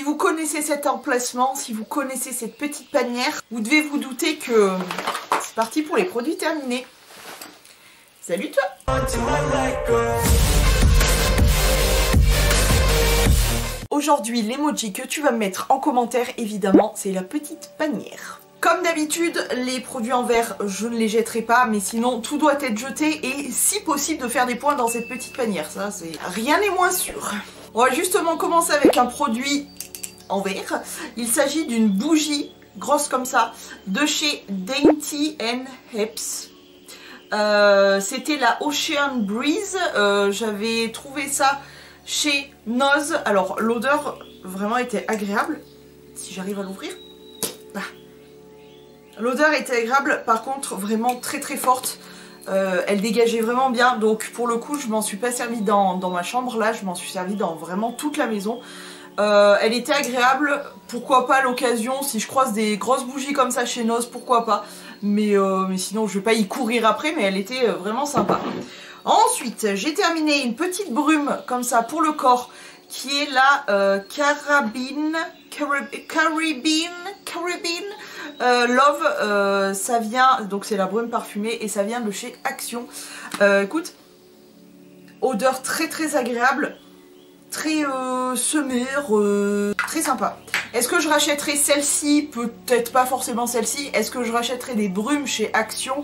Si vous connaissez cet emplacement, si vous connaissez cette petite panière, vous devez vous douter que c'est parti pour les produits terminés. Salut toi! Aujourd'hui, l'emoji que tu vas me mettre en commentaire, évidemment, c'est la petite panière. Comme d'habitude, les produits en verre, je ne les jetterai pas, mais sinon tout doit être jeté et si possible de faire des points dans cette petite panière. Ça, c'est rien n'est moins sûr. On va justement commencer avec un produit en verre. Il s'agit d'une bougie grosse comme ça de chez Dainty & Heps. C'était la Ocean Breeze. J'avais trouvé ça chez Noz. Alors l'odeur vraiment était agréable. Si j'arrive à l'ouvrir. L'odeur était agréable, par contre vraiment très très forte. Elle dégageait vraiment bien, donc pour le coup je m'en suis pas servi dans ma chambre, là je m'en suis servi dans vraiment toute la maison. Elle était agréable, pourquoi pas à l'occasion, si je croise des grosses bougies comme ça chez Noz, pourquoi pas. Mais sinon je vais pas y courir après, mais elle était vraiment sympa. Ensuite j'ai terminé une petite brume comme ça pour le corps, qui est la Caribbean Love, ça vient, donc c'est la brume parfumée et ça vient de chez Action. Écoute, odeur très très agréable, très semeur, très sympa. Est-ce que je rachèterai celle-ci? Peut-être pas forcément celle-ci. Est-ce que je rachèterai des brumes chez Action?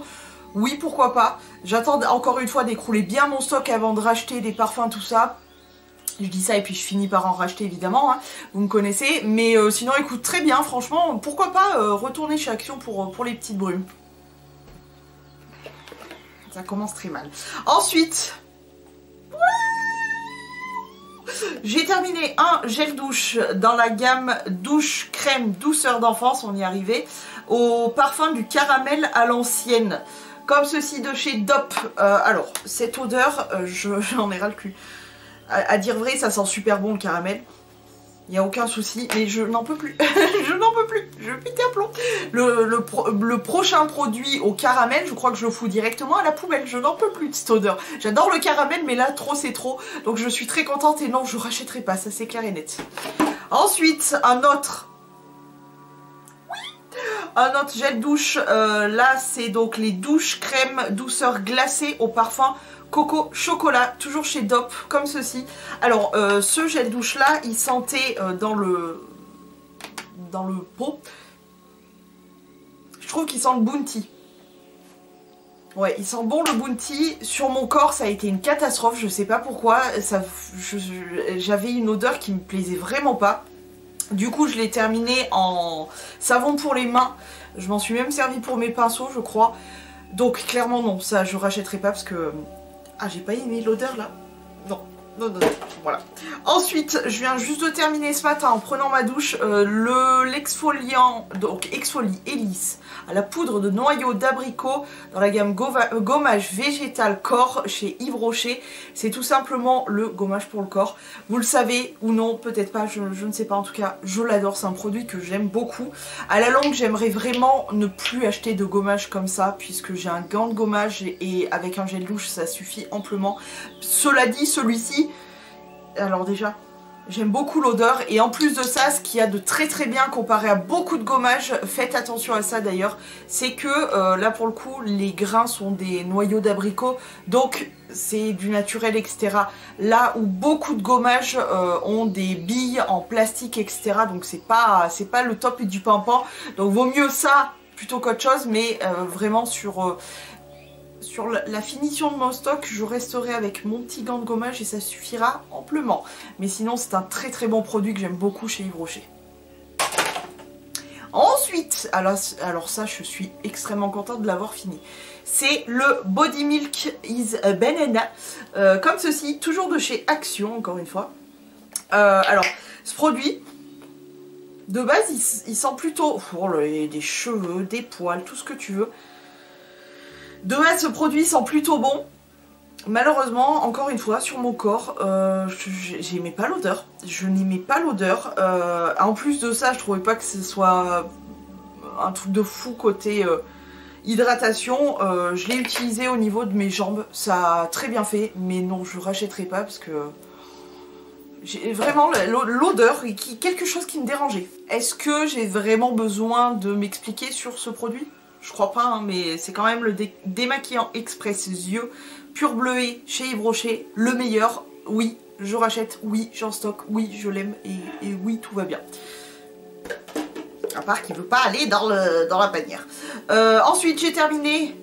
Oui, pourquoi pas. J'attends encore une fois d'écrouler bien mon stock avant de racheter des parfums, tout ça. Je dis ça et puis je finis par en racheter évidemment, hein, vous me connaissez. Mais sinon écoute, très bien, franchement, pourquoi pas retourner chez Action pour les petites brumes. Ça commence très mal. Ensuite, j'ai terminé un gel douche dans la gamme douche crème douceur d'enfance, on y arrivait, au parfum du caramel à l'ancienne. Comme ceci de chez Dop. Alors, cette odeur, j'en ai ras le cul. À dire vrai, ça sent super bon le caramel. Il n'y a aucun souci, mais je n'en peux plus. Je n'en peux plus. Je pète un plomb. Le prochain produit au caramel, je crois que je le fous directement à la poubelle. Je n'en peux plus de cette odeur. J'adore le caramel, mais là, trop, c'est trop. Donc je suis très contente et non, je rachèterai pas. Ça, c'est clair et net. Ensuite, un autre gel douche. Là, c'est donc les douches crème douceur glacée au parfum coco chocolat, toujours chez Dop, comme ceci. Alors ce gel douche là, il sentait dans le pot, je trouve qu'il sent le Bounty. Ouais, il sent bon le Bounty. Sur mon corps ça a été une catastrophe, je sais pas pourquoi. J'avais une odeur qui me plaisait vraiment pas. Du coup je l'ai terminé en savon pour les mains. Je m'en suis même servi pour mes pinceaux je crois. Donc clairement non, ça je rachèterai pas parce que... Ah, j'ai pas aimé l'odeur là. Non, non, non, non, voilà. Ensuite, je viens juste de terminer ce matin en prenant ma douche l'exfoliant, donc Exfolie Hélice à la poudre de noyau d'abricot dans la gamme gommage végétal corps chez Yves Rocher. C'est tout simplement le gommage pour le corps. Vous le savez ou non, peut-être pas, je ne sais pas, en tout cas, je l'adore. C'est un produit que j'aime beaucoup. À la longue, j'aimerais vraiment ne plus acheter de gommage comme ça puisque j'ai un gant de gommage et avec un gel douche, ça suffit amplement. Cela dit, celui-ci, alors déjà... J'aime beaucoup l'odeur et en plus de ça, ce qu'il y a de très très bien comparé à beaucoup de gommages, faites attention à ça d'ailleurs, c'est que là pour le coup les grains sont des noyaux d'abricot, donc c'est du naturel etc. Là où beaucoup de gommages ont des billes en plastique etc. Donc c'est pas le top du pimpant, donc vaut mieux ça plutôt qu'autre chose, mais vraiment sur la finition de mon stock, je resterai avec mon petit gant de gommage et ça suffira amplement. Mais sinon, c'est un très très bon produit que j'aime beaucoup chez Yves Rocher. Ensuite, alors ça, je suis extrêmement contente de l'avoir fini. C'est le Body Milk is a Banana, comme ceci, toujours de chez Action, encore une fois. Alors, ce produit, de base, il sent plutôt des cheveux, des poils, tout ce que tu veux. De base, ce produit sent plutôt bon. Malheureusement, encore une fois, sur mon corps, j'aimais pas l'odeur. Je n'aimais pas l'odeur. En plus de ça, je trouvais pas que ce soit un truc de fou côté hydratation. Je l'ai utilisé au niveau de mes jambes. Ça a très bien fait. Mais non, je rachèterai pas parce que J'ai vraiment l'odeur, quelque chose qui me dérangeait. Est-ce que j'ai vraiment besoin de m'expliquer sur ce produit? Je crois pas, hein, mais c'est quand même le démaquillant express yeux pur bleuet chez Yves Rocher, le meilleur. Oui, je rachète, oui, j'en stocke, oui, je l'aime et oui, tout va bien. À part qu'il veut pas aller dans la panière. Ensuite, j'ai terminé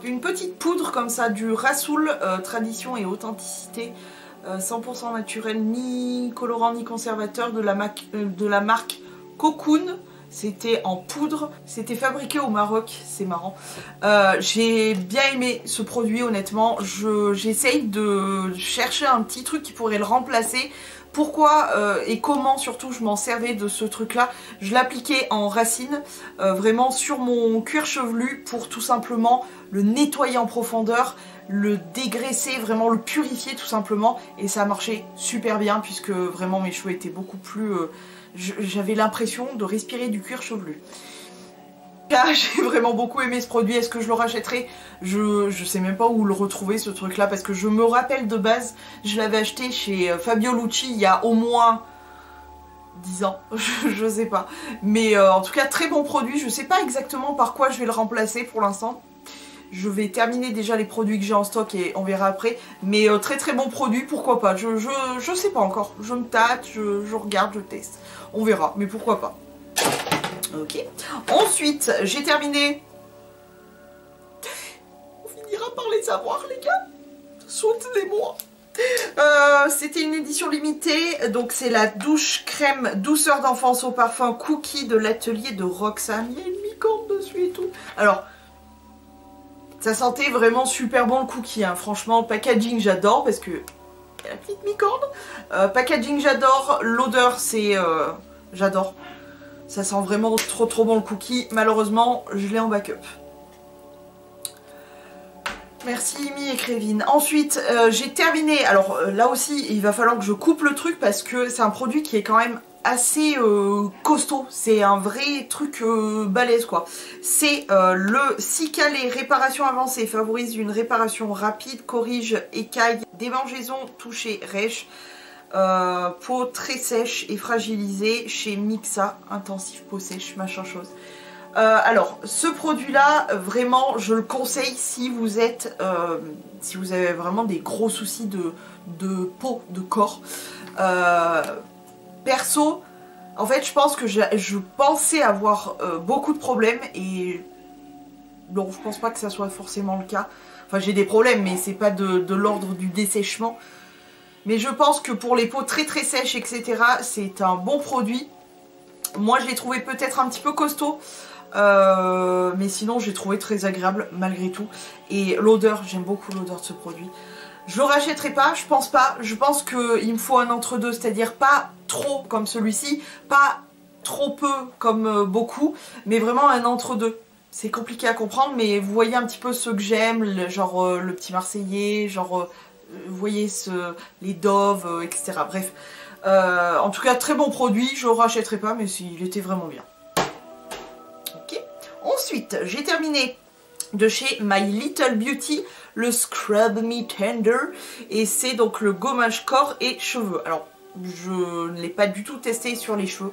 une petite poudre comme ça du Rasoul, tradition et authenticité. 100% naturel, ni colorant ni conservateur, de la marque Cocoon. C'était en poudre, c'était fabriqué au Maroc, c'est marrant. J'ai bien aimé ce produit, honnêtement. J'essaye de chercher un petit truc qui pourrait le remplacer. Pourquoi et comment surtout je m'en servais de ce truc là. Je l'appliquais en racine, vraiment sur mon cuir chevelu pour tout simplement le nettoyer en profondeur, le dégraisser, vraiment le purifier tout simplement. Et ça a marché super bien puisque vraiment mes cheveux étaient beaucoup plus... j'avais l'impression de respirer du cuir chevelu. J'ai vraiment beaucoup aimé ce produit. Est-ce que je le rachèterai? Je sais même pas où le retrouver ce truc là parce que je me rappelle de base, je l'avais acheté chez Fabio Lucci il y a au moins 10 ans, je sais pas. Mais en tout cas très bon produit, je sais pas exactement par quoi je vais le remplacer pour l'instant. Je vais terminer déjà les produits que j'ai en stock et on verra après. Mais très très bon produit, pourquoi pas. Je sais pas encore, je me tâte, je regarde, je teste. On verra, mais pourquoi pas. Ok. Ensuite, j'ai terminé. On finira par les avoir, les gars. Soutenez-moi. C'était une édition limitée. Donc, c'est la douche crème douceur d'enfance au parfum cookie de l'atelier de Roxane. Il y a une licorne dessus et tout. Alors, ça sentait vraiment super bon le cookie. Hein. Franchement, packaging, j'adore parce que il y a la petite licorne. Packaging, j'adore. L'odeur, c'est... j'adore. Ça sent vraiment trop bon le cookie. Malheureusement, je l'ai en backup. Merci Amy et Crévin. Ensuite, j'ai terminé. Alors là aussi, il va falloir que je coupe le truc parce que c'est un produit qui est quand même assez costaud. C'est un vrai truc balèze quoi. C'est le Cicalé réparation avancée. Favorise une réparation rapide, corrige écailles, démangeaisons, toucher rêche. Peau très sèche et fragilisée chez Mixa, intensif peau sèche, machin chose. Alors, ce produit-là, vraiment, je le conseille si vous êtes, si vous avez vraiment des gros soucis de peau, de corps. Perso, en fait, je pense que je pensais avoir beaucoup de problèmes et bon, je pense pas que ça soit forcément le cas. Enfin, j'ai des problèmes, mais c'est pas de l'ordre du dessèchement. Mais je pense que pour les peaux très très sèches, etc., c'est un bon produit. Moi, je l'ai trouvé peut-être un petit peu costaud. Mais sinon, j'ai trouvé très agréable malgré tout. Et l'odeur, j'aime beaucoup l'odeur de ce produit. Je le rachèterai pas, je pense pas. Je pense qu'il me faut un entre-deux, c'est-à-dire pas trop comme celui-ci, pas trop peu comme beaucoup, mais vraiment un entre-deux. C'est compliqué à comprendre, mais vous voyez un petit peu ceux que j'aime, genre le petit Marseillais, genre... vous voyez les Dove, etc. Bref, en tout cas très bon produit, je le rachèterai pas mais il était vraiment bien. Ok. Ensuite j'ai terminé de chez My Little Beauty le Scrub Me Tender et c'est donc le gommage corps et cheveux. Alors je ne l'ai pas du tout testé sur les cheveux.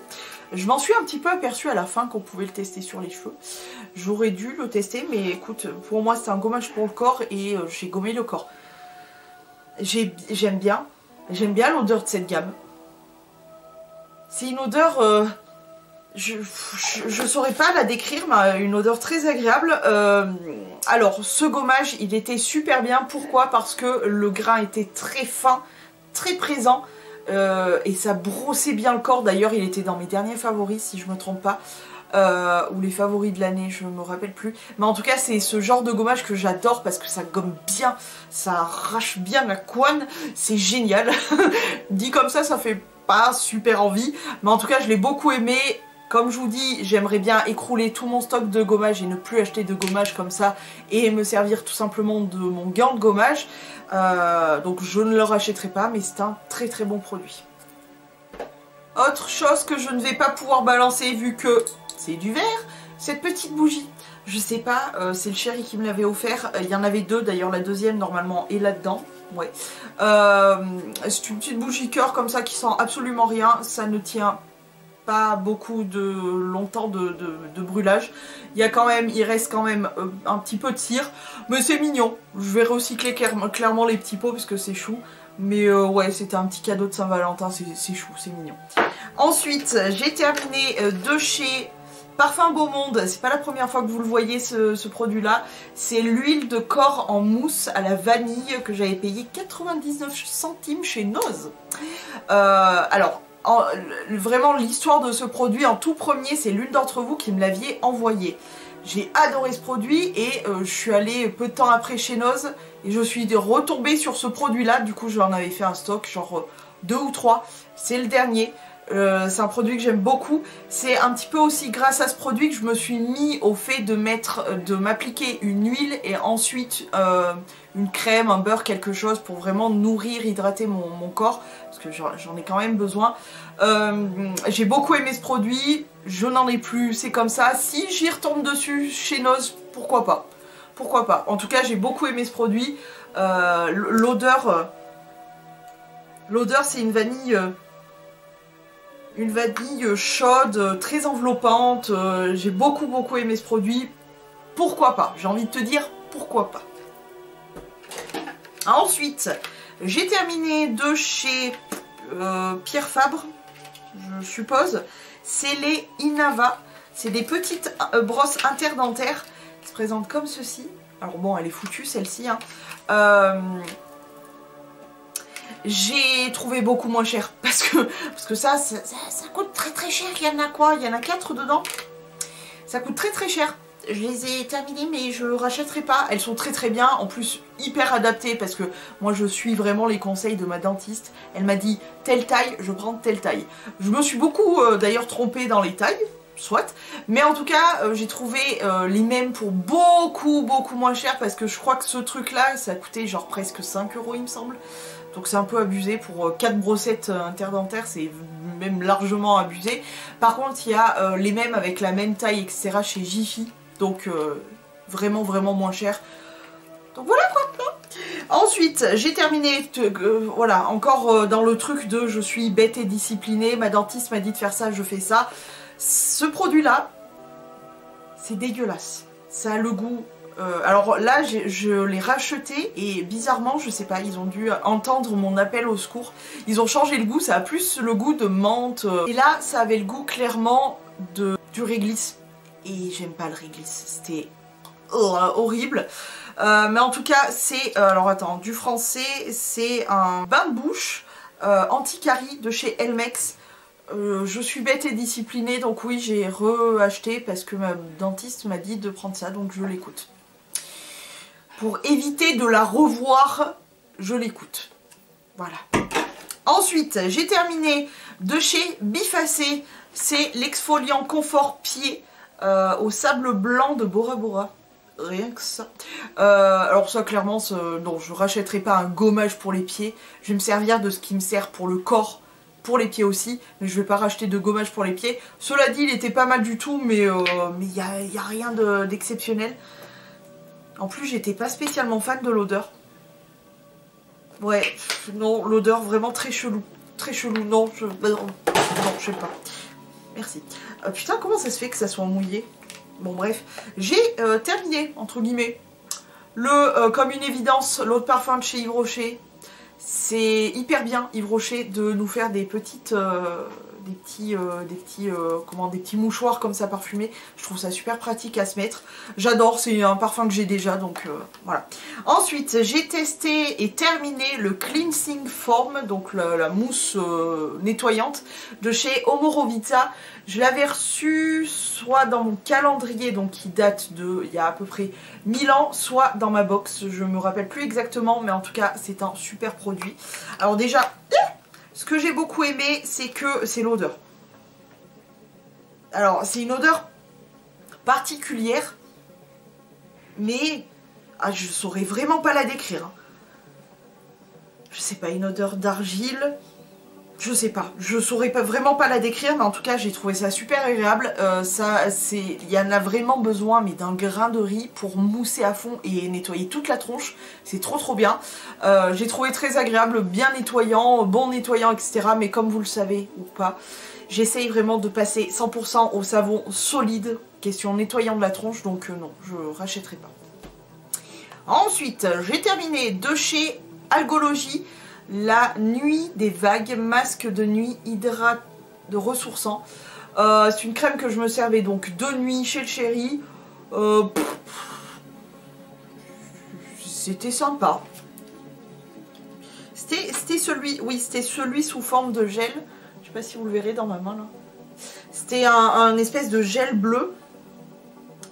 Je m'en suis un petit peu aperçue à la fin qu'on pouvait le tester sur les cheveux. J'aurais dû le tester mais écoute, pour moi c'est un gommage pour le corps et j'ai gommé le corps. J'aime bien l'odeur de cette gamme. C'est une odeur, je saurais pas la décrire, mais une odeur très agréable. Alors ce gommage, il était super bien. Pourquoi? Parce que le grain était très fin, très présent. Et ça brossait bien le corps. D'ailleurs, il était dans mes derniers favoris, si je me trompe pas. Ou les favoris de l'année, je me rappelle plus. Mais en tout cas, c'est ce genre de gommage que j'adore parce que ça gomme bien, ça arrache bien la couenne, c'est génial. Dit comme ça fait pas super envie. Mais en tout cas, je l'ai beaucoup aimé. Comme je vous dis, j'aimerais bien écrouler tout mon stock de gommage et ne plus acheter de gommage comme ça et me servir tout simplement de mon gant de gommage. Donc je ne le rachèterai pas, mais c'est un très très bon produit. Autre chose que je ne vais pas pouvoir balancer vu que c'est du verre, cette petite bougie. Je sais pas, c'est le chéri qui me l'avait offert. Il y en avait deux d'ailleurs, la deuxième normalement est là-dedans. Ouais. C'est une petite bougie cœur comme ça qui sent absolument rien. Ça ne tient pas beaucoup longtemps de brûlage. Il reste quand même un petit peu de cire. Mais c'est mignon. Je vais recycler clairement les petits pots parce que c'est chou. Mais ouais, c'était un petit cadeau de Saint-Valentin. C'est chou, c'est mignon. Ensuite, j'ai terminé de chez Parfum Beau Monde. C'est pas la première fois que vous le voyez ce produit là. C'est l'huile de corps en mousse à la vanille que j'avais payé 99 centimes chez Noz. Alors vraiment l'histoire de ce produit en tout premier, c'est l'une d'entre vous qui me l'aviez envoyé. J'ai adoré ce produit et je suis allée peu de temps après chez Noz et je suis retombée sur ce produit là. Du coup j'en avais fait un stock, genre 2 ou 3. C'est le dernier. C'est un produit que j'aime beaucoup. C'est un petit peu aussi grâce à ce produit que je me suis mis au fait de m'appliquer une huile et ensuite une crème, un beurre, quelque chose pour vraiment nourrir, hydrater mon corps parce que j'en ai quand même besoin. J'ai beaucoup aimé ce produit, je n'en ai plus, c'est comme ça. Si j'y retombe dessus chez Noz, pourquoi pas? Pourquoi pas? En tout cas, j'ai beaucoup aimé ce produit. L'odeur, c'est une vanille chaude, très enveloppante. J'ai beaucoup aimé ce produit. Pourquoi pas? J'ai envie de te dire pourquoi pas. Ensuite, j'ai terminé de chez Pierre Fabre, je suppose. C'est les Inava. C'est des petites brosses interdentaires qui se présentent comme ceci. Alors bon, elle est foutue celle-ci. Hein. J'ai trouvé beaucoup moins cher parce que ça coûte très cher. Il y en a quoi? Il y en a 4 dedans. Ça coûte très cher. Je les ai terminées mais je rachèterai pas. Elles sont très bien. En plus hyper adaptées parce que moi je suis vraiment les conseils de ma dentiste. Elle m'a dit telle taille, je prends telle taille. Je me suis beaucoup d'ailleurs trompée dans les tailles. Soit, mais en tout cas j'ai trouvé les mêmes pour beaucoup moins cher parce que je crois que ce truc là ça coûtait genre presque 5 € il me semble. Donc c'est un peu abusé pour 4 brossettes interdentaires, c'est même largement abusé. Par contre il y a les mêmes avec la même taille etc chez Jiffy, donc vraiment moins cher. Donc voilà quoi. Ensuite j'ai terminé, voilà, encore dans le truc de je suis bête et disciplinée, ma dentiste m'a dit de faire ça, je fais ça. Ce produit là, c'est dégueulasse, ça a le goût... alors là je l'ai racheté et bizarrement je sais pas, ils ont dû entendre mon appel au secours. Ils ont changé le goût, ça a plus le goût de menthe. Et là ça avait le goût clairement du réglisse. Et j'aime pas le réglisse, c'était horrible. Mais en tout cas c'est, alors attends, du français, c'est un bain de bouche anti-carie de chez Elmex. Je suis bête et disciplinée donc oui j'ai re-acheté parce que ma dentiste m'a dit de prendre ça donc je l'écoute. Pour éviter de la revoir, je l'écoute. Voilà. Ensuite, j'ai terminé de chez Bifacé. C'est l'exfoliant confort pied au sable blanc de Bora Bora. Rien que ça. Alors ça, clairement, non, je rachèterai pas un gommage pour les pieds. Je vais me servir de ce qui me sert pour le corps, pour les pieds aussi. Mais je vais pas racheter de gommage pour les pieds. Cela dit, il était pas mal du tout, mais il y a rien d'exceptionnel. En plus, j'étais pas spécialement fan de l'odeur. Ouais, non, l'odeur vraiment très chelou. Très chelou, non, non, je sais pas. Merci. Putain, comment ça se fait que ça soit mouillé? Bon, bref. J'ai terminé, entre guillemets. Comme une évidence, l'eau de parfum de chez Yves Rocher. C'est hyper bien, Yves Rocher, de nous faire des petites... des petits mouchoirs comme ça parfumés. Je trouve ça super pratique à se mettre. J'adore, c'est un parfum que j'ai déjà, donc voilà. Ensuite, j'ai testé et terminé le Cleansing Foam, donc la mousse nettoyante de chez Omorovita. Je l'avais reçu soit dans mon calendrier, donc qui date de il y a à peu près 1000 ans, soit dans ma box. Je me rappelle plus exactement, mais en tout cas, c'est un super produit. Alors déjà... ce que j'ai beaucoup aimé, c'est l'odeur. Alors, c'est une odeur particulière, mais je saurais vraiment pas la décrire. Hein. Je sais pas, une odeur d'argile. Je sais pas, je saurais pas, vraiment pas la décrire, mais en tout cas j'ai trouvé ça super agréable. Il y en a vraiment besoin, mais d'un grain de riz pour mousser à fond et nettoyer toute la tronche. C'est trop bien. J'ai trouvé très agréable, bien nettoyant, bon nettoyant, etc. Mais comme vous le savez ou pas, j'essaye vraiment de passer 100% au savon solide, question nettoyant de la tronche, donc non, je rachèterai pas. Ensuite, j'ai terminé de chez Algologie. La nuit des vagues, masque de nuit de ressourçant. C'est une crème que je me servais donc de nuit chez le chéri. C'était sympa. C'était celui, oui, c'était celui sous forme de gel. Je sais pas si vous le verrez dans ma main là. C'était un espèce de gel bleu.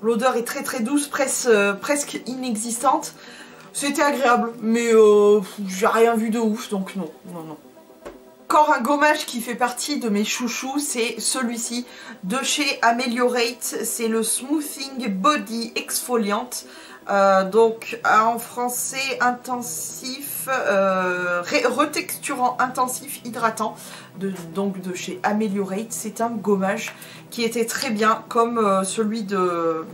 L'odeur est très douce, presque inexistante. C'était agréable, mais j'ai rien vu de ouf, donc non. Encore un gommage qui fait partie de mes chouchous, c'est celui-ci de chez Ameliorate. C'est le Smoothing Body Exfoliant. Donc en français intensif, retexturant intensif hydratant, donc de chez Ameliorate. C'est un gommage qui était très bien, comme celui de...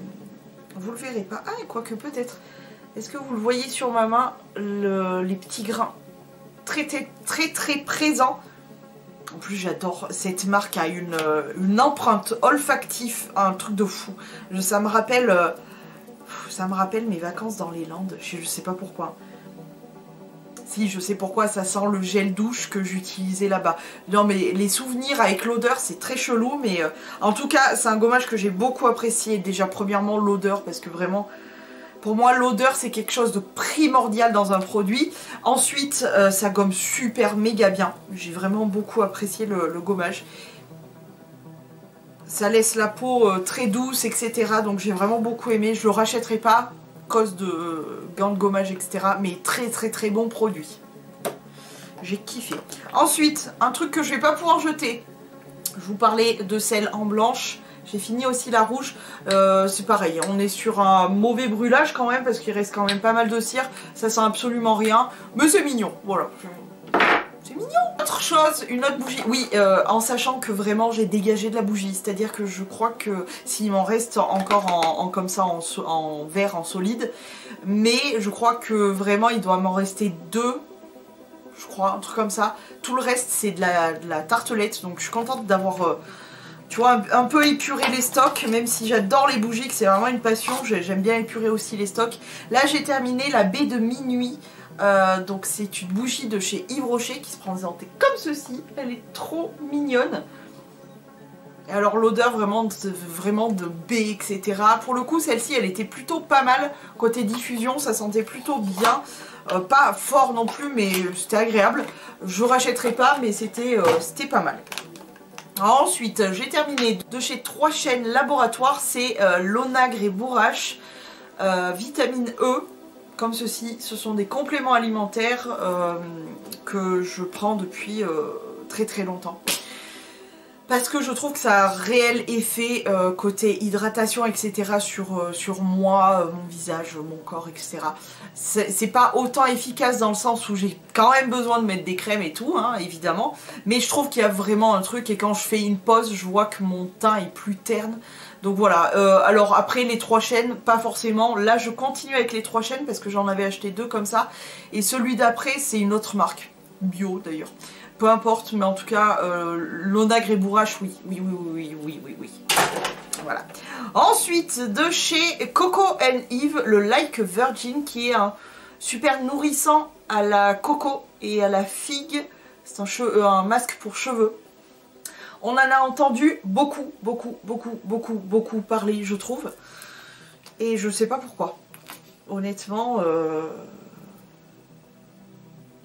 Vous le verrez pas, ah quoique peut-être. Est-ce que vous le voyez sur ma main, les petits grains très présents. En plus j'adore, cette marque a une empreinte olfactive, un truc de fou. Ça me rappelle mes vacances dans les Landes, je sais pas pourquoi. Si, je sais pourquoi, ça sent le gel douche que j'utilisais là-bas. Non mais les souvenirs avec l'odeur c'est très chelou, mais en tout cas c'est un gommage que j'ai beaucoup apprécié. Déjà premièrement l'odeur, parce que vraiment... Pour moi, l'odeur, c'est quelque chose de primordial dans un produit. Ensuite, ça gomme super méga bien. J'ai vraiment beaucoup apprécié le gommage. Ça laisse la peau très douce, etc. Donc j'ai vraiment beaucoup aimé. Je le rachèterai pas à cause de gants de gommage, etc. Mais très bon produit. J'ai kiffé. Ensuite, un truc que je vais pas pouvoir jeter. Je vous parlais de celle en blanche. J'ai fini aussi la rouge, c'est pareil, on est sur un mauvais brûlage quand même parce qu'il reste quand même pas mal de cire, ça sent absolument rien, mais c'est mignon, voilà. C'est mignon. Autre chose, une autre bougie, oui, en sachant que vraiment j'ai dégagé de la bougie, c'est-à-dire que je crois que s'il m'en reste encore comme ça en verre, en solide, mais je crois que vraiment il doit m'en rester 2. Je crois, un truc comme ça. Tout le reste c'est de la tartelette, donc je suis contente d'avoir... tu vois, un peu épurer les stocks, même si j'adore les bougies, que c'est vraiment une passion, j'aime bien épurer aussi les stocks. Là, j'ai terminé la baie de minuit, donc c'est une bougie de chez Yves Rocher qui se présentait comme ceci. Elle est trop mignonne. Et alors l'odeur vraiment de baie, etc. Pour le coup, celle-ci, elle était plutôt pas mal. Côté diffusion, ça sentait plutôt bien. Pas fort non plus, mais c'était agréable. Je rachèterai pas, mais c'était pas mal. Ensuite, j'ai terminé de chez 3 chaînes laboratoires, c'est l'onagre et bourrache, vitamine E, comme ceci. Ce sont des compléments alimentaires que je prends depuis très longtemps. Parce que je trouve que ça a un réel effet côté hydratation, etc. sur moi, mon visage, mon corps, etc. C'est pas autant efficace dans le sens où j'ai quand même besoin de mettre des crèmes et tout, hein, évidemment. Mais je trouve qu'il y a vraiment un truc, et quand je fais une pause, je vois que mon teint est plus terne. Donc voilà, alors après les 3 chaînes, pas forcément. Là je continue avec les 3 chaînes parce que j'en avais acheté 2 comme ça. Et celui d'après c'est une autre marque, bio d'ailleurs. Peu importe, mais en tout cas, l'onagre et bourrache, oui. Voilà. Ensuite, de chez Coco & Eve, le Like Virgin, qui est un super nourrissant à la coco et à la figue. C'est un masque pour cheveux. On en a entendu beaucoup parler, je trouve. Et je sais pas pourquoi. Honnêtement,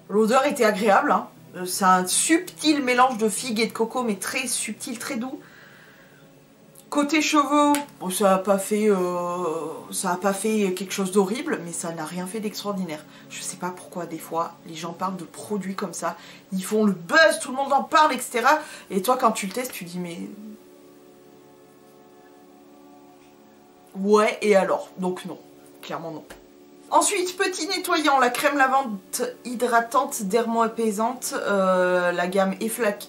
l'odeur était agréable, hein. C'est un subtil mélange de figue et de coco, mais très subtil, très doux. Côté cheveux, bon, ça a pas fait quelque chose d'horrible, mais ça n'a rien fait d'extraordinaire. Je sais pas pourquoi des fois les gens parlent de produits comme ça, ils font le buzz, tout le monde en parle, etc. Et toi quand tu le testes, tu dis mais... Ouais, et alors? Donc non, clairement non. Ensuite, petit nettoyant, la crème lavande hydratante dermo-apaisante, la gamme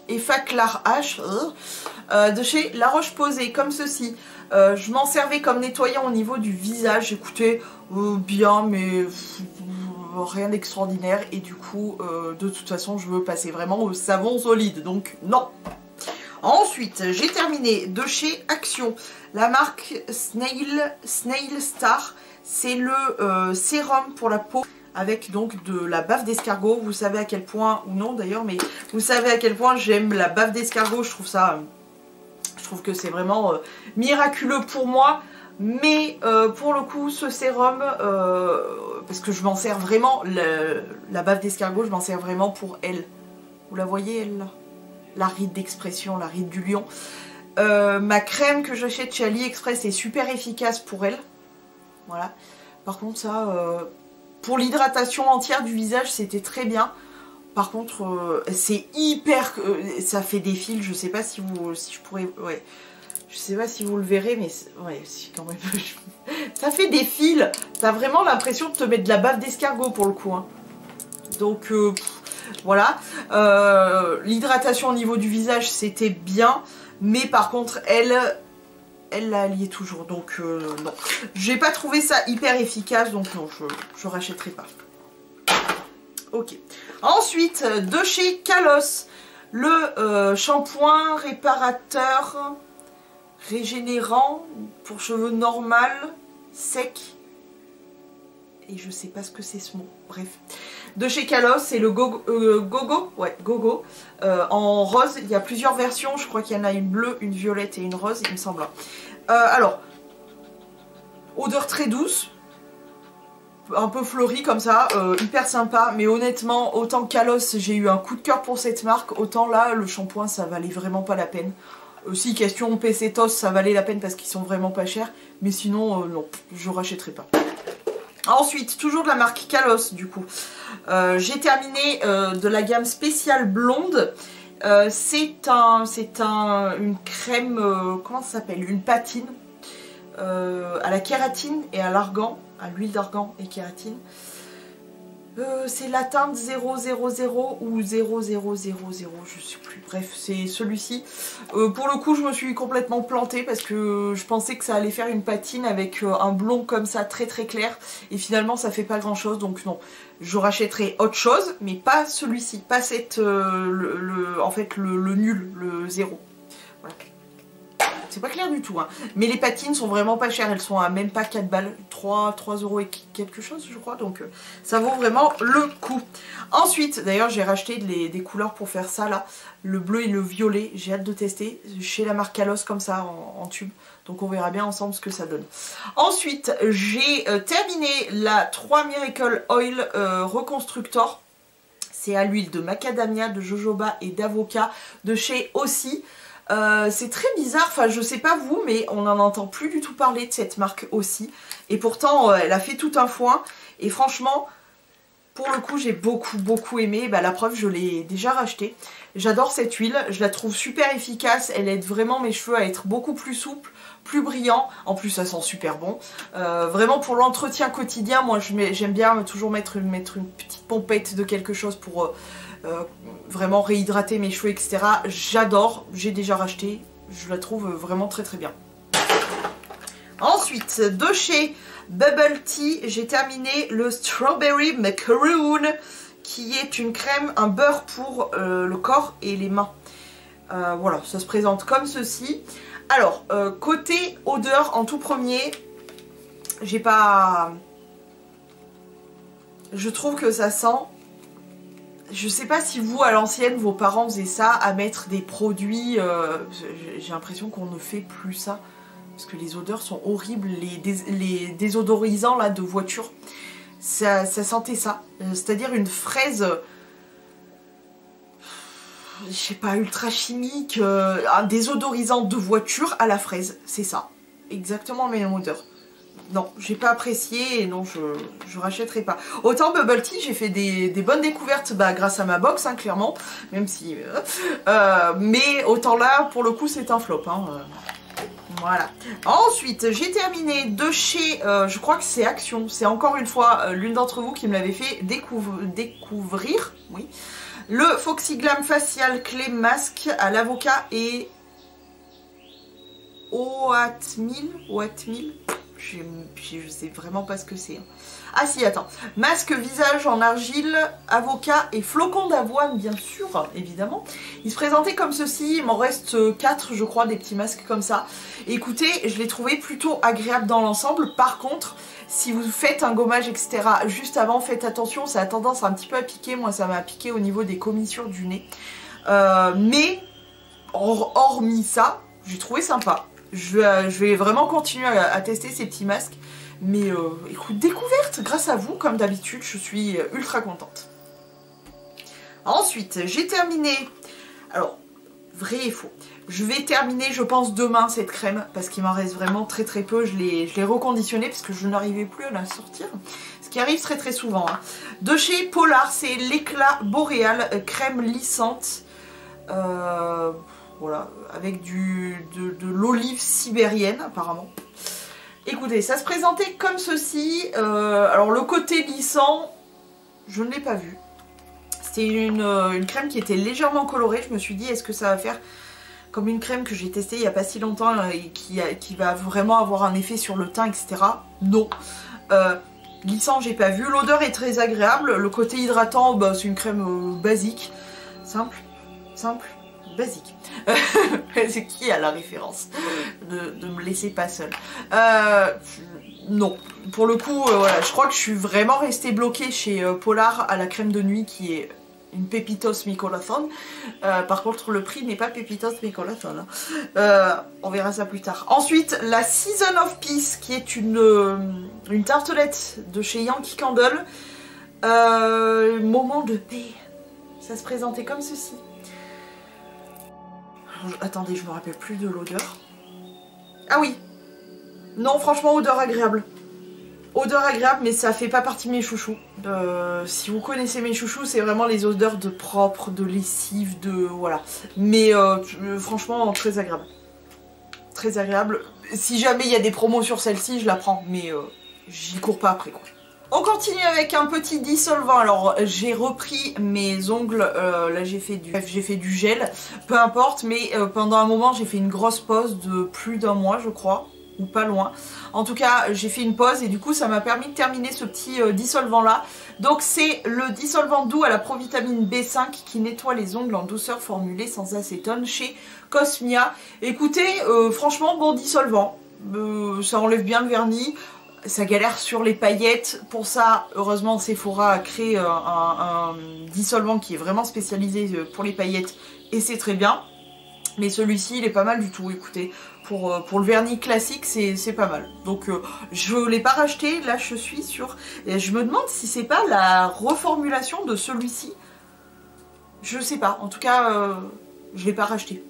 Effaclar H de chez La Roche-Posay, comme ceci. Je m'en servais comme nettoyant au niveau du visage. Écoutez, bien, mais rien d'extraordinaire. Et du coup, de toute façon, je veux passer vraiment au savon solide, donc non. Ensuite, j'ai terminé de chez Action, la marque Snail Star. C'est le sérum pour la peau avec donc de la bave d'escargot. Vous savez à quel point, ou non d'ailleurs, mais vous savez à quel point j'aime la bave d'escargot. Je trouve que c'est vraiment miraculeux pour moi. Mais pour le coup, ce sérum, parce que je m'en sers vraiment, la bave d'escargot, je m'en sers vraiment pour elle. Vous la voyez, elle là? La ride d'expression, la ride du lion. Ma crème que j'achète chez AliExpress est super efficace pour elle. Voilà. Par contre, ça, pour l'hydratation entière du visage, c'était très bien. Par contre, c'est hyper... ça fait des fils, je sais pas si je pourrais... Ouais. Je sais pas si vous le verrez, mais... Ouais, si, quand même. Ça fait des fils. T'as vraiment l'impression de te mettre de la bave d'escargot pour le coup. Hein. Donc, voilà. L'hydratation au niveau du visage, c'était bien. Mais par contre, elle l'a allié toujours, donc non. J'ai pas trouvé ça hyper efficace, donc non, je rachèterai pas. Ok. Ensuite, de chez Kalos, le shampoing réparateur régénérant pour cheveux normal, sec. Et je sais pas ce que c'est ce mot, bref. De chez Kalos, c'est le Gogo, ouais, Gogo, en rose. Il y a plusieurs versions, je crois qu'il y en a une bleue, une violette et une rose, il me semble. Alors, odeur très douce, un peu fleurie comme ça, hyper sympa. Mais honnêtement, autant Kalos, j'ai eu un coup de cœur pour cette marque, autant là, le shampoing, ça valait vraiment pas la peine. Si question PCTOS, ça valait la peine parce qu'ils sont vraiment pas chers. Mais sinon, non, je rachèterai pas. Ensuite, toujours de la marque Kalos du coup. J'ai terminé de la gamme spéciale blonde. C'est une crème, comment ça s'appelle? Une patine à la kératine et à l'argan, à l'huile d'argan et kératine. C'est la teinte 000 ou 0000, je sais plus. Bref, c'est celui-ci. Pour le coup, je me suis complètement plantée parce que je pensais que ça allait faire une patine avec un blond comme ça très très clair. Et finalement, ça fait pas grand chose. Donc non, je rachèterai autre chose, mais pas celui-ci. Pas cette, en fait, le nul, le 0. Voilà. C'est pas clair du tout, hein. Mais les patines sont vraiment pas chères, elles sont à même pas 4 balles, 3 € et quelque chose je crois, donc ça vaut vraiment le coup. Ensuite, d'ailleurs j'ai racheté des couleurs pour faire ça là, le bleu et le violet, j'ai hâte de tester, chez la marque Kalos comme ça en tube, donc on verra bien ensemble ce que ça donne. Ensuite, j'ai terminé la 3 Miracle Oil Reconstructor, c'est à l'huile de macadamia, de jojoba et d'avocat de chez Aussi. C'est très bizarre, enfin je sais pas vous, mais on n'en entend plus du tout parler de cette marque Aussi. Et pourtant elle a fait tout un foin. Et franchement, pour le coup j'ai beaucoup aimé. Bah, la preuve, je l'ai déjà racheté. J'adore cette huile, je la trouve super efficace. Elle aide vraiment mes cheveux à être beaucoup plus souples, plus brillants. En plus ça sent super bon. Vraiment pour l'entretien quotidien, moi j'aime bien toujours mettre une petite pompette de quelque chose pour... vraiment réhydrater mes cheveux, etc. J'adore, j'ai déjà racheté, je la trouve vraiment très très bien. Ensuite, de chez Bubble Tea, j'ai terminé le Strawberry Macaroon, qui est une crème, un beurre pour le corps et les mains. Voilà, ça se présente comme ceci. Alors, côté odeur, en tout premier, j'ai pas... Je trouve que ça sent... Je sais pas si vous, à l'ancienne, vos parents faisaient ça, à mettre des produits... j'ai l'impression qu'on ne fait plus ça. Parce que les odeurs sont horribles. Les désodorisants là, de voiture, ça sentait ça. C'est-à-dire une fraise... je sais pas, ultra chimique. Un désodorisant de voiture à la fraise. C'est ça. Exactement la même odeur. Non, j'ai pas apprécié et non, je rachèterai pas. Autant Bubble Tea, j'ai fait des bonnes découvertes grâce à ma box, hein, clairement. Même si... mais autant là, pour le coup, c'est un flop. Hein, Voilà. Ensuite, j'ai terminé de chez, je crois que c'est Action. C'est encore une fois l'une d'entre vous qui me l'avait fait découvrir. Oui. Le Foxy Glam Facial Clay Mask à l'avocat et Oatmeal. Je sais vraiment pas ce que c'est. Ah si, attends. Masque visage en argile, avocat et flocon d'avoine, bien sûr, évidemment. Il se présentait comme ceci. Il m'en reste 4, je crois, des petits masques comme ça. Écoutez, je l'ai trouvé plutôt agréable dans l'ensemble. Par contre, si vous faites un gommage, etc., juste avant, faites attention. Ça a tendance un petit peu à piquer. Moi, ça m'a piqué au niveau des commissures du nez. Mais, hormis ça, j'ai trouvé sympa. Je vais vraiment continuer à tester ces petits masques. Mais écoute, découverte grâce à vous, comme d'habitude, je suis ultra contente. Ensuite, j'ai terminé. Alors, vrai et faux. Je vais terminer, je pense, demain cette crème, parce qu'il m'en reste vraiment très très peu. Je l'ai reconditionnée, parce que je n'arrivais plus à la sortir. Ce qui arrive très très souvent. Hein. De chez Polar, c'est l'éclat boréal, crème lissante. Voilà, avec de l'olive sibérienne, apparemment. Écoutez, ça se présentait comme ceci. Alors le côté lissant, je ne l'ai pas vu. C'était une crème qui était légèrement colorée. Je me suis dit, est-ce que ça va faire comme une crème que j'ai testée il n'y a pas si longtemps et qui va vraiment avoir un effet sur le teint, etc. Non. Glissant, j'ai pas vu. L'odeur est très agréable. Le côté hydratant, bah, c'est une crème basique. Simple, basique. C'est qui a la référence de me laisser pas seule. Non, pour le coup, voilà, je crois que je suis vraiment restée bloquée chez Polar à la crème de nuit qui est une Pépitos Micolathon. Par contre, le prix n'est pas Pépitos Micolathon. On verra ça plus tard. Ensuite, la Season of Peace qui est une tartelette de chez Yankee Candle. Moment de paix. Ça se présentait comme ceci. Attendez, je me rappelle plus de l'odeur. Ah oui. Non, franchement, odeur agréable. Odeur agréable, mais ça fait pas partie de mes chouchous. Si vous connaissez mes chouchous, c'est vraiment les odeurs de propre, de lessive, de... voilà. Mais franchement, très agréable. Très agréable. Si jamais il y a des promos sur celle-ci, je la prends. Mais j'y cours pas après, quoi. On continue avec un petit dissolvant. Alors j'ai repris mes ongles, là j'ai fait du gel, peu importe, mais pendant un moment j'ai fait une grosse pause de plus d'un mois je crois, ou pas loin. En tout cas j'ai fait une pause et du coup ça m'a permis de terminer ce petit dissolvant là. Donc c'est le dissolvant doux à la provitamine B5 qui nettoie les ongles en douceur formulé sans acétone chez Cosmia. Écoutez, franchement bon dissolvant, ça enlève bien le vernis. Ça galère sur les paillettes. Pour ça, heureusement, Sephora a créé un dissolvant qui est vraiment spécialisé pour les paillettes. Et c'est très bien. Mais celui-ci, il est pas mal du tout. Écoutez, pour le vernis classique, c'est pas mal. Donc, je ne l'ai pas racheté. Là, je suis sur... Et je me demande si c'est pas la reformulation de celui-ci. Je sais pas. En tout cas, je l'ai pas racheté.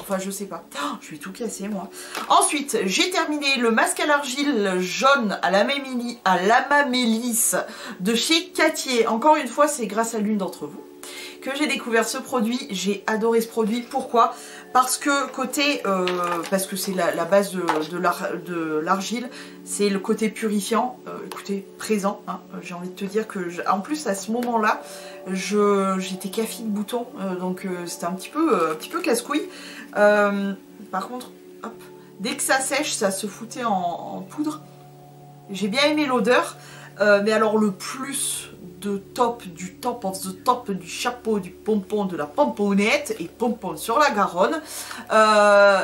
Enfin, je sais pas. Oh, je vais tout casser, moi. Ensuite, j'ai terminé le masque à l'argile jaune à l'amamélis de chez Cattier. Encore une fois, c'est grâce à l'une d'entre vous que j'ai découvert ce produit. J'ai adoré ce produit. Pourquoi? Parce que parce que c'est la base de l'argile, c'est le côté purifiant, écoutez, présent. Hein. J'ai envie de te dire que, en plus à ce moment-là, j'étais café de bouton, donc c'était un petit peu casse-couille. Par contre, hop, dès que ça sèche, ça se foutait en poudre. J'ai bien aimé l'odeur, mais alors le plus de top, du top of the top, du chapeau, du pompon, de la pomponnette et pompon sur la Garonne,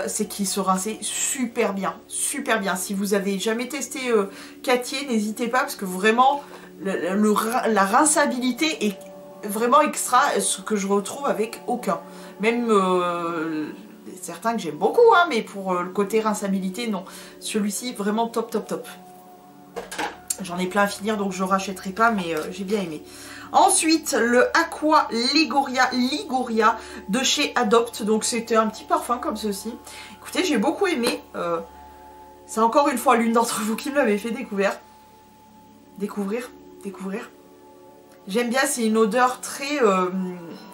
c'est qu'il se rinçait super bien, super bien. Si vous avez jamais testé Cattier, n'hésitez pas parce que vraiment la rinçabilité est vraiment extra, ce que je retrouve avec aucun. Même certains que j'aime beaucoup, hein, mais pour le côté rinçabilité, non. Celui-ci, vraiment top, top, top. J'en ai plein à finir, donc je rachèterai pas, mais j'ai bien aimé. Ensuite, le Aqua Liguria de chez Adopt. Donc c'était un petit parfum comme ceci. Écoutez, j'ai beaucoup aimé. C'est encore une fois l'une d'entre vous qui me l'avait fait découvrir. J'aime bien, c'est une odeur très...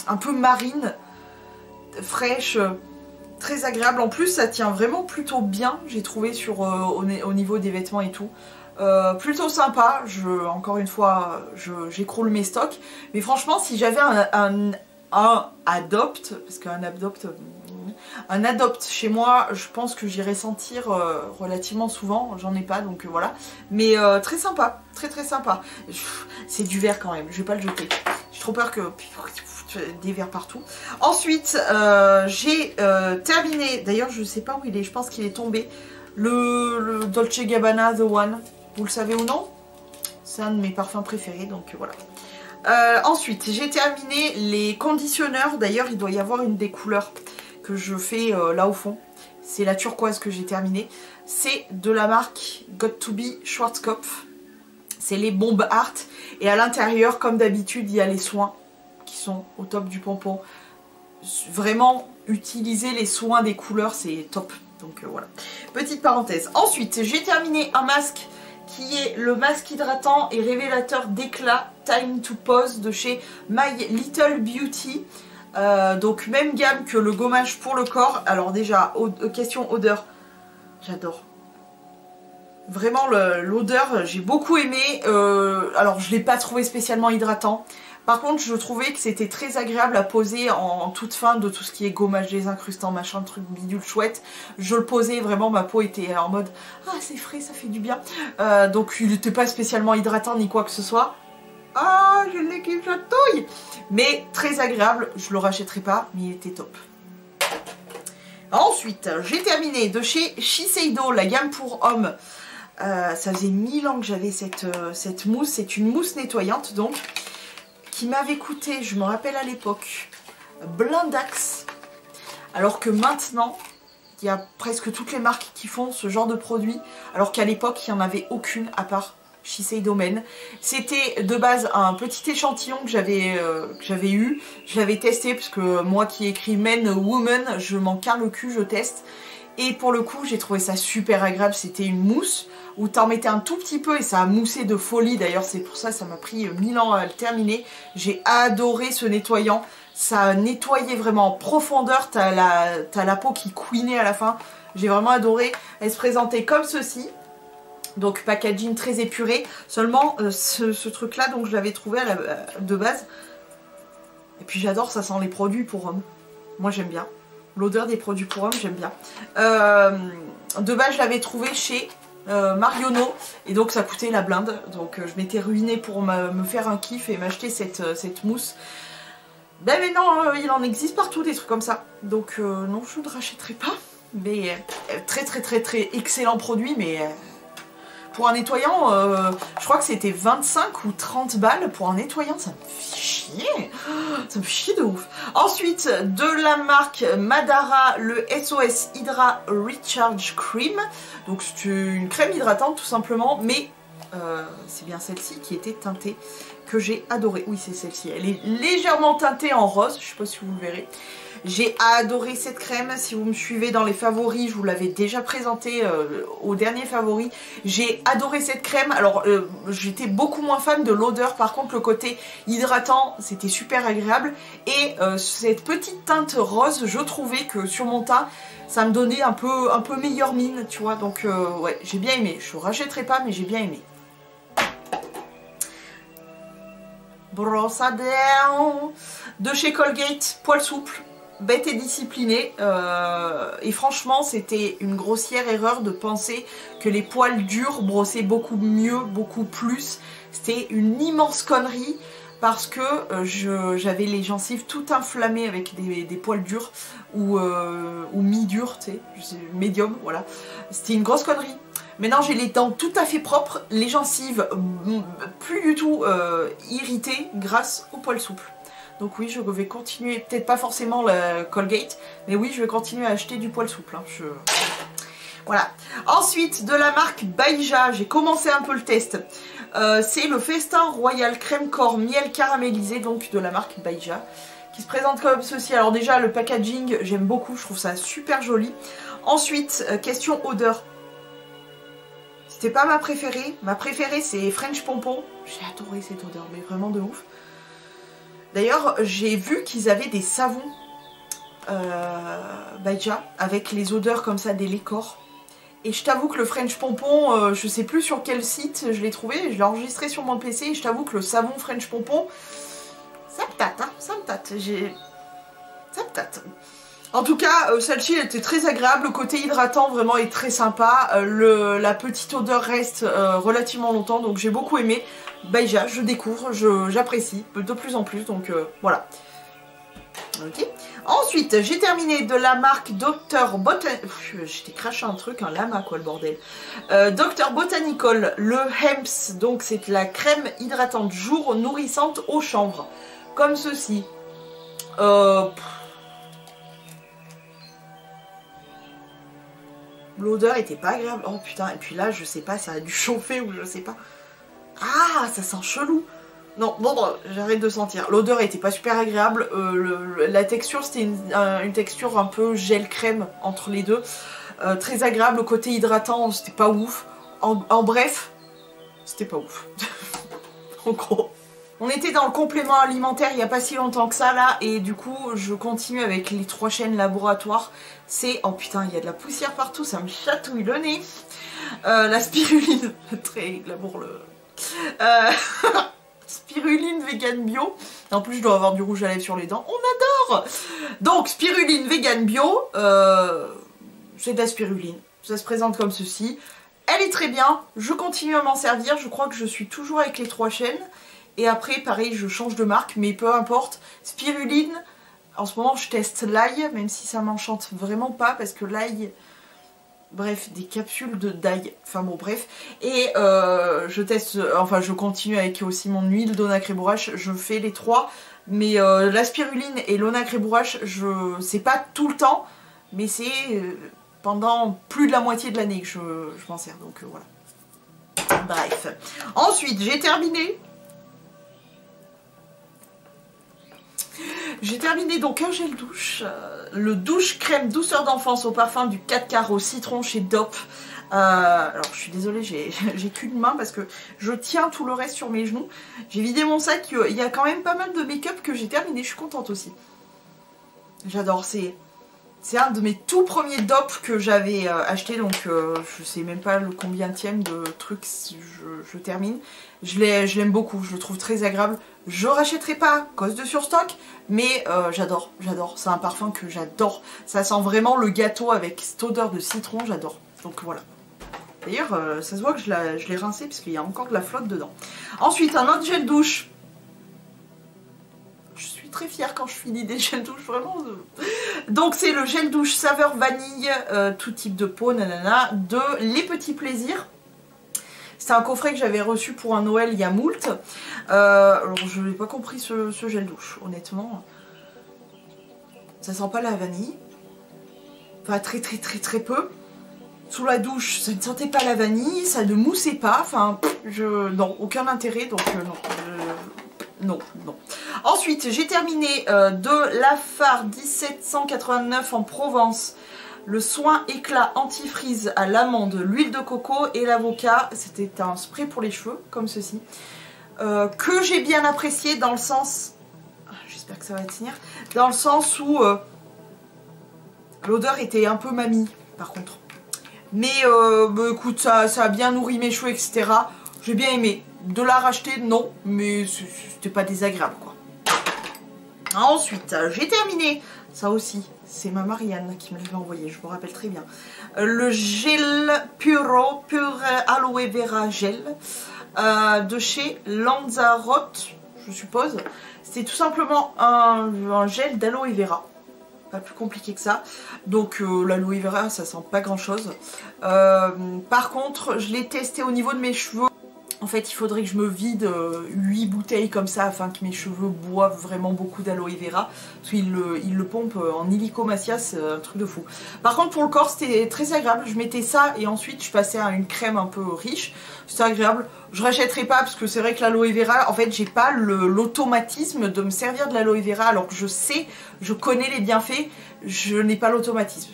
un peu marine, fraîche. Très agréable. En plus, ça tient vraiment plutôt bien, j'ai trouvé sur au niveau des vêtements et tout. Plutôt sympa. Encore une fois, j'écroule mes stocks. Mais franchement, si j'avais un Adopt, parce qu'un Adopt chez moi, je pense que j'irais sentir relativement souvent. J'en ai pas, donc voilà. Mais très sympa, très très sympa. C'est du verre quand même, je vais pas le jeter. J'ai trop peur que des verres partout. Ensuite, j'ai terminé, d'ailleurs je sais pas où il est, je pense qu'il est tombé, le Dolce Gabbana The One. Vous le savez ou non? C'est un de mes parfums préférés, donc voilà. Ensuite, j'ai terminé les conditionneurs. D'ailleurs, il doit y avoir une des couleurs que je fais là au fond. C'est la turquoise que j'ai terminée. C'est de la marque Got2b Schwarzkopf. C'est les Bomb Art. Et à l'intérieur, comme d'habitude, il y a les soins qui sont au top du pompon. Vraiment, utiliser les soins des couleurs, c'est top. Donc voilà. Petite parenthèse. Ensuite, j'ai terminé un masque qui est le masque hydratant et révélateur d'éclat Time to Pose de chez My Little Beauty. Donc même gamme que le gommage pour le corps. Alors déjà, question odeur, j'adore. Vraiment l'odeur, j'ai beaucoup aimé. Alors je ne l'ai pas trouvé spécialement hydratant. Par contre, je trouvais que c'était très agréable à poser en toute fin de tout ce qui est gommage désincrustant, machin, truc bidule chouette. Je le posais, vraiment, ma peau était en mode « Ah, c'est frais, ça fait du bien ». Donc, il n'était pas spécialement hydratant ni quoi que ce soit. Ah, je l'ai qui chatouille. Mais très agréable, je le rachèterai pas, mais il était top. Ensuite, j'ai terminé de chez Shiseido, la gamme pour hommes. Ça faisait 1000 ans que j'avais cette mousse, c'est une mousse nettoyante donc. Qui m'avait coûté, je me rappelle à l'époque, blindax. Alors que maintenant, il y a presque toutes les marques qui font ce genre de produit. Alors qu'à l'époque, il n'y en avait aucune à part Shiseido Men. C'était de base un petit échantillon que j'avais eu. Je l'avais testé parce que moi qui écris Men, Woman, je m'en carre le cul, je teste. Et pour le coup, j'ai trouvé ça super agréable. C'était une mousse où t'en mettais un tout petit peu et ça a moussé de folie. D'ailleurs, c'est pour ça que ça m'a pris 1000 ans à le terminer. J'ai adoré ce nettoyant. Ça a nettoyé vraiment en profondeur. T'as la peau qui couinait à la fin. J'ai vraiment adoré. Elle se présentait comme ceci. Donc, packaging très épuré. Seulement, ce truc-là, donc je l'avais trouvé de base. Et puis, j'adore, ça sent les produits pour hommes. Moi, j'aime bien. L'odeur des produits pour hommes, j'aime bien. De base, je l'avais trouvé chez Marionneau. Et donc, ça coûtait la blinde. Donc, je m'étais ruinée pour me faire un kiff et m'acheter cette mousse. Ben mais non, il en existe partout des trucs comme ça. Donc, non, je ne rachèterai pas. Mais très, très, très, très excellent produit. Mais pour un nettoyant, je crois que c'était 25 ou 30 balles pour un nettoyant. Ça me fait chier. Ça me fait chier de ouf. Ensuite, de la marque Madara, le SOS Hydra Recharge Cream. Donc c'est une crème hydratante tout simplement. Mais c'est bien celle-ci qui était teintée, que j'ai adorée. Oui, c'est celle-ci. Elle est légèrement teintée en rose. Je ne sais pas si vous le verrez. J'ai adoré cette crème. Si vous me suivez dans les favoris, je vous l'avais déjà présentée au dernier favori. J'ai adoré cette crème. Alors, j'étais beaucoup moins fan de l'odeur. Par contre, le côté hydratant, c'était super agréable. Et cette petite teinte rose, je trouvais que sur mon teint, ça me donnait un peu meilleure mine, tu vois. Donc, ouais, j'ai bien aimé. Je ne rachèterai pas, mais j'ai bien aimé. Brosse à dents de chez Colgate, poil souple. Bête et disciplinée, et franchement c'était une grossière erreur de penser que les poils durs brossaient beaucoup mieux, beaucoup plus. C'était une immense connerie parce que j'avais les gencives tout inflammées avec des poils durs ou mi-durs, tu sais, médium, voilà. C'était une grosse connerie. Maintenant j'ai les dents tout à fait propres, les gencives plus du tout irritées grâce aux poils souples. Donc oui, je vais continuer, peut-être pas forcément le Colgate, mais oui, je vais continuer à acheter du poil souple. Hein. Voilà. Ensuite, de la marque Baïja, j'ai commencé un peu le test. C'est le Festin Royal Crème Corps Miel Caramélisé, donc de la marque Baïja, qui se présente comme ceci. Alors déjà, le packaging, j'aime beaucoup, je trouve ça super joli. Ensuite, question odeur. C'était pas ma préférée. Ma préférée, c'est French Pompon. J'ai adoré cette odeur, mais vraiment de ouf. D'ailleurs, j'ai vu qu'ils avaient des savons Baija, avec les odeurs comme ça des lécors. Et je t'avoue que le French Pompon, je sais plus sur quel site je l'ai trouvé, je l'ai enregistré sur mon PC, et je t'avoue que le savon French Pompon, ça me tâte, hein, ça me tâte, ça me tâte. En tout cas, celle-ci était très agréable, le côté hydratant vraiment est très sympa, la petite odeur reste relativement longtemps, donc j'ai beaucoup aimé. Baija, je découvre, j'apprécie de plus en plus, donc voilà. Ok. Ensuite, j'ai terminé de la marque Dr. J'étais craché un truc, un lama quoi le bordel. Dr. Botanical, le Hemps, donc c'est la crème hydratante jour nourrissante au chanvre. Comme ceci. L'odeur était pas agréable. Oh putain, et puis là, je sais pas, ça a dû chauffer ou je sais pas. Ah, ça sent chelou. Non, bon, j'arrête de sentir. L'odeur était pas super agréable. La texture, c'était une texture un peu gel-crème entre les deux. Très agréable. Le côté hydratant, c'était pas ouf. En bref, c'était pas ouf. En gros. On était dans le complément alimentaire il n'y a pas si longtemps que ça là. Et du coup, je continue avec les 3 chaînes laboratoires. C'est... Oh putain, il y a de la poussière partout. Ça me chatouille le nez. La spiruline. Très glamour le... Spiruline vegan bio. En plus, je dois avoir du rouge à lèvres sur les dents. On adore. Donc, spiruline vegan bio. C'est de la spiruline. Ça se présente comme ceci. Elle est très bien. Je continue à m'en servir. Je crois que je suis toujours avec les 3 chaînes. Et après, pareil, je change de marque. Mais peu importe. Spiruline. En ce moment, je teste l'ail. Même si ça m'enchante vraiment pas. Parce que l'ail... Bref, des capsules d'ail, enfin bon bref, et je teste, enfin je continue avec aussi mon huile d'onacre et bourrache, je fais les 3, mais la spiruline et l'onacre et bourrache, c'est pas tout le temps, mais c'est pendant plus de la moitié de l'année que je m'en sers, donc voilà. Bref, ensuite j'ai terminé. J'ai terminé donc un gel douche, le douche crème douceur d'enfance au parfum du 4 quarts au citron chez Dop. Alors je suis désolée, j'ai qu'une main parce que je tiens tout le reste sur mes genoux. J'ai vidé mon sac, il y a quand même pas mal de make-up que j'ai terminé, je suis contente aussi. J'adore, c'est un de mes tout premiers Dop que j'avais acheté, donc je sais même pas le combienième de trucs je termine. Je l'aime beaucoup, je le trouve très agréable. Je rachèterai pas à cause de surstock, mais j'adore, c'est un parfum que j'adore. Ça sent vraiment le gâteau avec cette odeur de citron, j'adore. Donc voilà. D'ailleurs, ça se voit que je l'ai rincé parce qu'il y a encore de la flotte dedans. Ensuite, un autre gel douche. Je suis très fière quand je finis des gels douche, vraiment. Donc c'est le gel douche saveur vanille, tout type de peau, nanana, de Les Petits Plaisirs. C'est un coffret que j'avais reçu pour un Noël il y a moult. Alors je n'ai pas compris ce gel douche, honnêtement. Ça sent pas la vanille. Enfin très peu. Sous la douche, ça ne sentait pas la vanille, ça ne moussait pas. Enfin, non, aucun intérêt, donc non. Ensuite, j'ai terminé de la Fard 1789 en Provence. Le soin éclat anti-frise à l'amande, l'huile de coco et l'avocat. C'était un spray pour les cheveux, comme ceci. Que j'ai bien apprécié dans le sens... J'espère que ça va tenir. Dans le sens où l'odeur était un peu mamie, par contre. Mais bah, écoute, ça a bien nourri mes cheveux, etc. J'ai bien aimé. De la racheter, non. Mais c'était pas désagréable, quoi. Ensuite, j'ai terminé. Ça aussi, c'est ma Marianne qui me l'avait envoyé, je me rappelle très bien. Le gel Puro Pure Aloe Vera Gel de chez Lanzarote, je suppose. C'est tout simplement un gel d'aloe vera. Pas plus compliqué que ça. Donc l'aloe vera, ça sent pas grand chose. Par contre, je l'ai testé au niveau de mes cheveux. En fait, il faudrait que je me vide 8 bouteilles comme ça afin que mes cheveux boivent vraiment beaucoup d'aloe vera. Parce qu'il le pompe en illicomacia, c'est un truc de fou. Par contre, pour le corps, c'était très agréable. Je mettais ça et ensuite je passais à une crème un peu riche. C'était agréable. Je rachèterai pas parce que c'est vrai que l'aloe vera, en fait, j'ai pas l'automatisme de me servir de l'aloe vera alors que je connais les bienfaits. Je n'ai pas l'automatisme.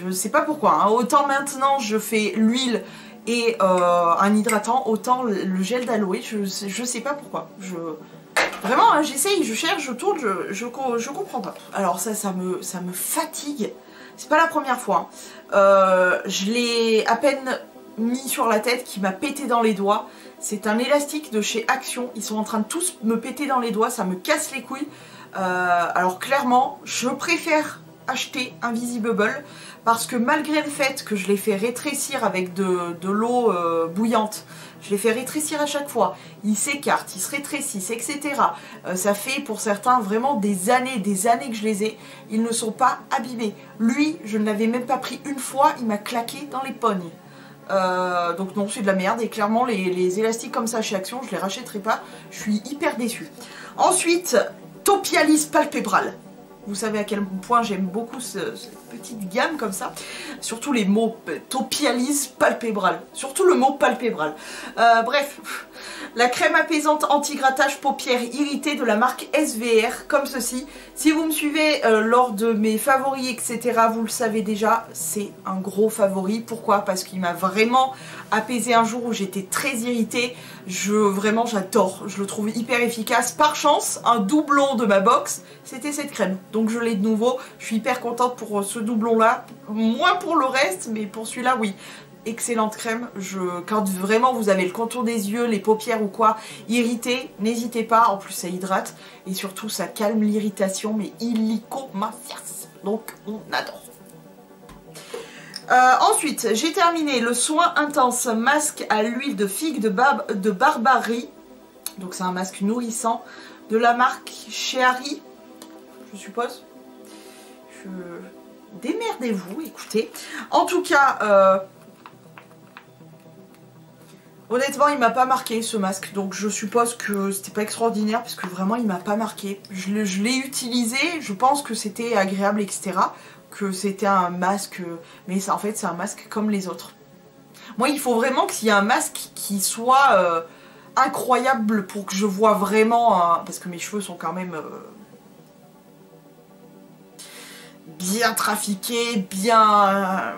Je sais pas pourquoi. Hein. Autant maintenant, je fais l'huile et un hydratant, autant le gel d'aloe, je sais pas pourquoi. Vraiment, hein, j'essaye, je cherche, je tourne, je comprends pas. Alors ça me fatigue. C'est pas la première fois. Je l'ai à peine mis sur la tête qui m'a pété dans les doigts. C'est un élastique de chez Action. Ils sont en train de tous me péter dans les doigts, ça me casse les couilles. Alors clairement, je préfère acheter un Visibubble parce que malgré le fait que je l'ai fait rétrécir avec de l'eau bouillante, je l'ai fait rétrécir à chaque fois, il s'écarte, il se rétrécissent, etc. Ça fait pour certains vraiment des années que je les ai, ils ne sont pas abîmés. Lui, je ne l'avais même pas pris une fois, il m'a claqué dans les pognes. Donc non, c'est de la merde et clairement les élastiques comme ça chez Action, je les rachèterai pas, je suis hyper déçue. Ensuite, Topialis Palpebral. Vous savez à quel point j'aime beaucoup cette petite gamme comme ça. Surtout les mots Topialis Palpebral. Surtout le mot palpébral. Bref, la crème apaisante anti-grattage paupières irritées de la marque SVR, comme ceci. Si vous me suivez lors de mes favoris, etc., vous le savez déjà, c'est un gros favori. Pourquoi? Parce qu'il m'a vraiment apaisé un jour où j'étais très irritée. Vraiment, j'adore. Je le trouve hyper efficace. Par chance, un doublon de ma box, c'était cette crème. Donc je l'ai de nouveau. Je suis hyper contente pour ce doublon-là. Moins pour le reste, mais pour celui-là, oui. Excellente crème. Quand vraiment vous avez le contour des yeux, les paupières ou quoi, irrité, n'hésitez pas. En plus, ça hydrate. Et surtout, ça calme l'irritation, mais illico mafias. Donc, on adore. Ensuite, j'ai terminé le soin intense masque à l'huile de figue de Barbarie. Donc c'est un masque nourrissant de la marque Cheari, je suppose. Démerdez-vous, écoutez. En tout cas, honnêtement, il m'a pas marqué ce masque. Donc je suppose que c'était pas extraordinaire parce que vraiment il m'a pas marqué. Je l'ai utilisé, je pense que c'était agréable, etc. Que c'était un masque, mais ça, en fait c'est un masque comme les autres. Moi il faut vraiment qu'il y ait un masque qui soit incroyable pour que je vois vraiment, parce que mes cheveux sont quand même bien trafiqués, bien...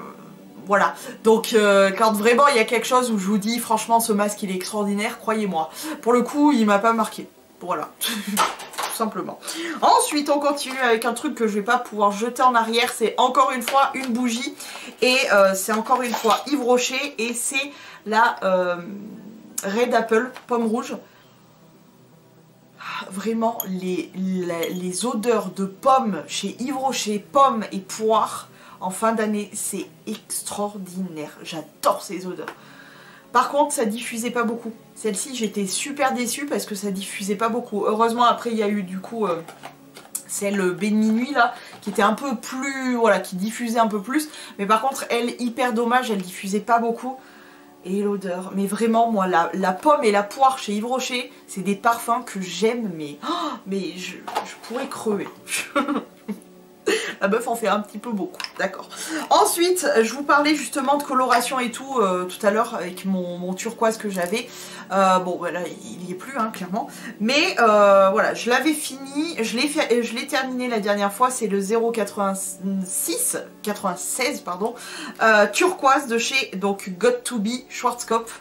voilà, donc quand vraiment il y a quelque chose où je vous dis franchement ce masque il est extraordinaire, croyez-moi. Pour le coup il m'a pas marqué, voilà. Simplement. Ensuite on continue avec un truc que je vais pas pouvoir jeter en arrière, c'est encore une fois une bougie et c'est encore une fois Yves Rocher et c'est la Red Apple pomme rouge. Vraiment les odeurs de pommes chez Yves Rocher, pommes et poires en fin d'année, c'est extraordinaire, j'adore ces odeurs. Par contre, ça diffusait pas beaucoup. Celle-ci, j'étais super déçue parce que ça diffusait pas beaucoup. Heureusement, après, il y a eu du coup celle baie de minuit là, qui était un peu plus, voilà, qui diffusait un peu plus. Mais par contre, elle, hyper dommage, elle diffusait pas beaucoup. Et l'odeur, mais vraiment, moi, la pomme et la poire chez Yves Rocher, c'est des parfums que j'aime, mais, oh, mais je pourrais crever. La meuf en fait un petit peu beaucoup, d'accord. Ensuite, je vous parlais justement de coloration et tout tout à l'heure avec mon turquoise que j'avais. Bon, voilà, il y est plus, hein, clairement. Mais voilà, je l'avais fini, je l'ai terminé la dernière fois, c'est le 096 pardon, turquoise de chez donc Got2b Schwarzkopf.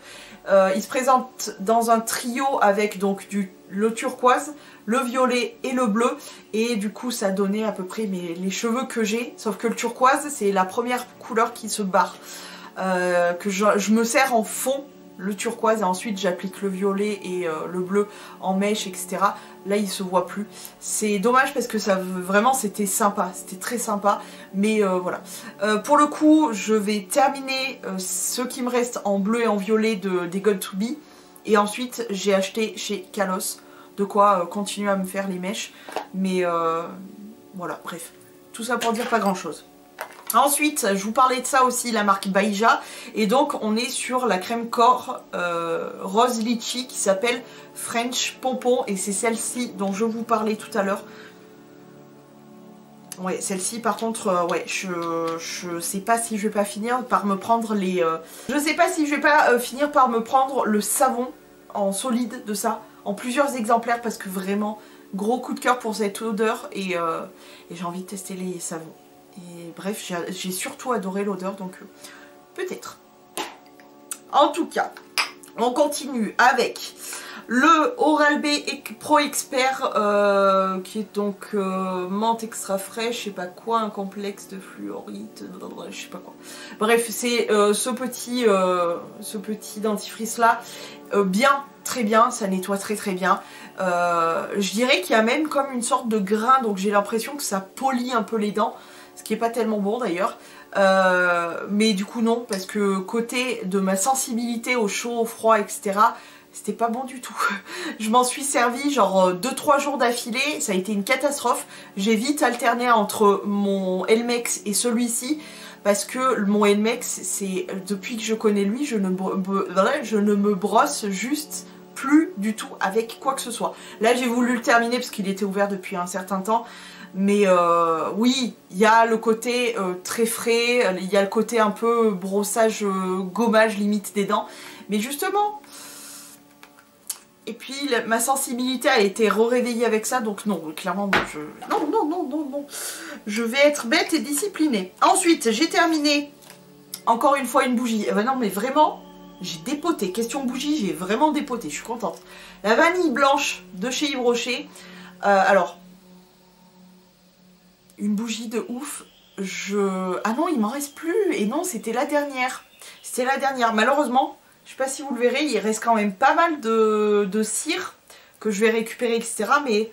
Il se présente dans un trio avec donc le turquoise, le violet et le bleu, et du coup ça donnait à peu près les cheveux que j'ai, sauf que le turquoise c'est la première couleur qui se barre, que je me sers en fond le turquoise et ensuite j'applique le violet et le bleu en mèche, etc. Là il se voit plus, c'est dommage parce que ça vraiment c'était sympa, c'était très sympa, mais voilà. Pour le coup je vais terminer ce qui me reste en bleu et en violet des Got2b, et ensuite j'ai acheté chez Kalos de quoi continuer à me faire les mèches, mais voilà, bref, tout ça pour dire pas grand chose. Ensuite, je vous parlais de ça aussi, la marque Baija, et donc on est sur la crème corps rose litchi qui s'appelle French Pompon, et c'est celle-ci dont je vous parlais tout à l'heure. Ouais, celle-ci par contre, ouais, je sais pas si je vais pas finir par me prendre les... je sais pas si je vais pas finir par me prendre le savon en solide de ça, en plusieurs exemplaires, parce que vraiment, gros coup de cœur pour cette odeur, et j'ai envie de tester les savons. Et bref, j'ai surtout adoré l'odeur, donc peut-être. En tout cas, on continue avec Le Oral-B Pro Expert qui est donc menthe extra fraîche, je sais pas quoi, un complexe de fluorite, je sais pas quoi. Bref, c'est ce petit dentifrice là, bien, très bien, ça nettoie très très bien. Je dirais qu'il y a même comme une sorte de grain, donc j'ai l'impression que ça polit un peu les dents, ce qui est pas tellement bon d'ailleurs. Mais du coup non, parce que côté de ma sensibilité au chaud, au froid, etc., c'était pas bon du tout. Je m'en suis servi genre 2-3 jours d'affilée, ça a été une catastrophe. J'ai vite alterné entre mon Elmex et celui-ci, parce que mon Elmex, c'est depuis que je connais lui, je ne me brosse juste plus du tout avec quoi que ce soit. Là j'ai voulu le terminer parce qu'il était ouvert depuis un certain temps. Mais oui, il y a le côté très frais, il y a le côté un peu brossage, gommage limite des dents. Mais justement, et puis ma sensibilité a été réveillée avec ça, donc non, clairement, non, je vais être bête et disciplinée. Ensuite, j'ai terminé, encore une fois, une bougie. Non mais vraiment, j'ai dépoté, question bougie, j'ai vraiment dépoté, je suis contente. La vanille blanche de chez Yves Rocher, alors... Une bougie de ouf. Ah non, il m'en reste plus. Et non, c'était la dernière. C'était la dernière. Malheureusement, je sais pas si vous le verrez, il reste quand même pas mal de cire que je vais récupérer, etc. Mais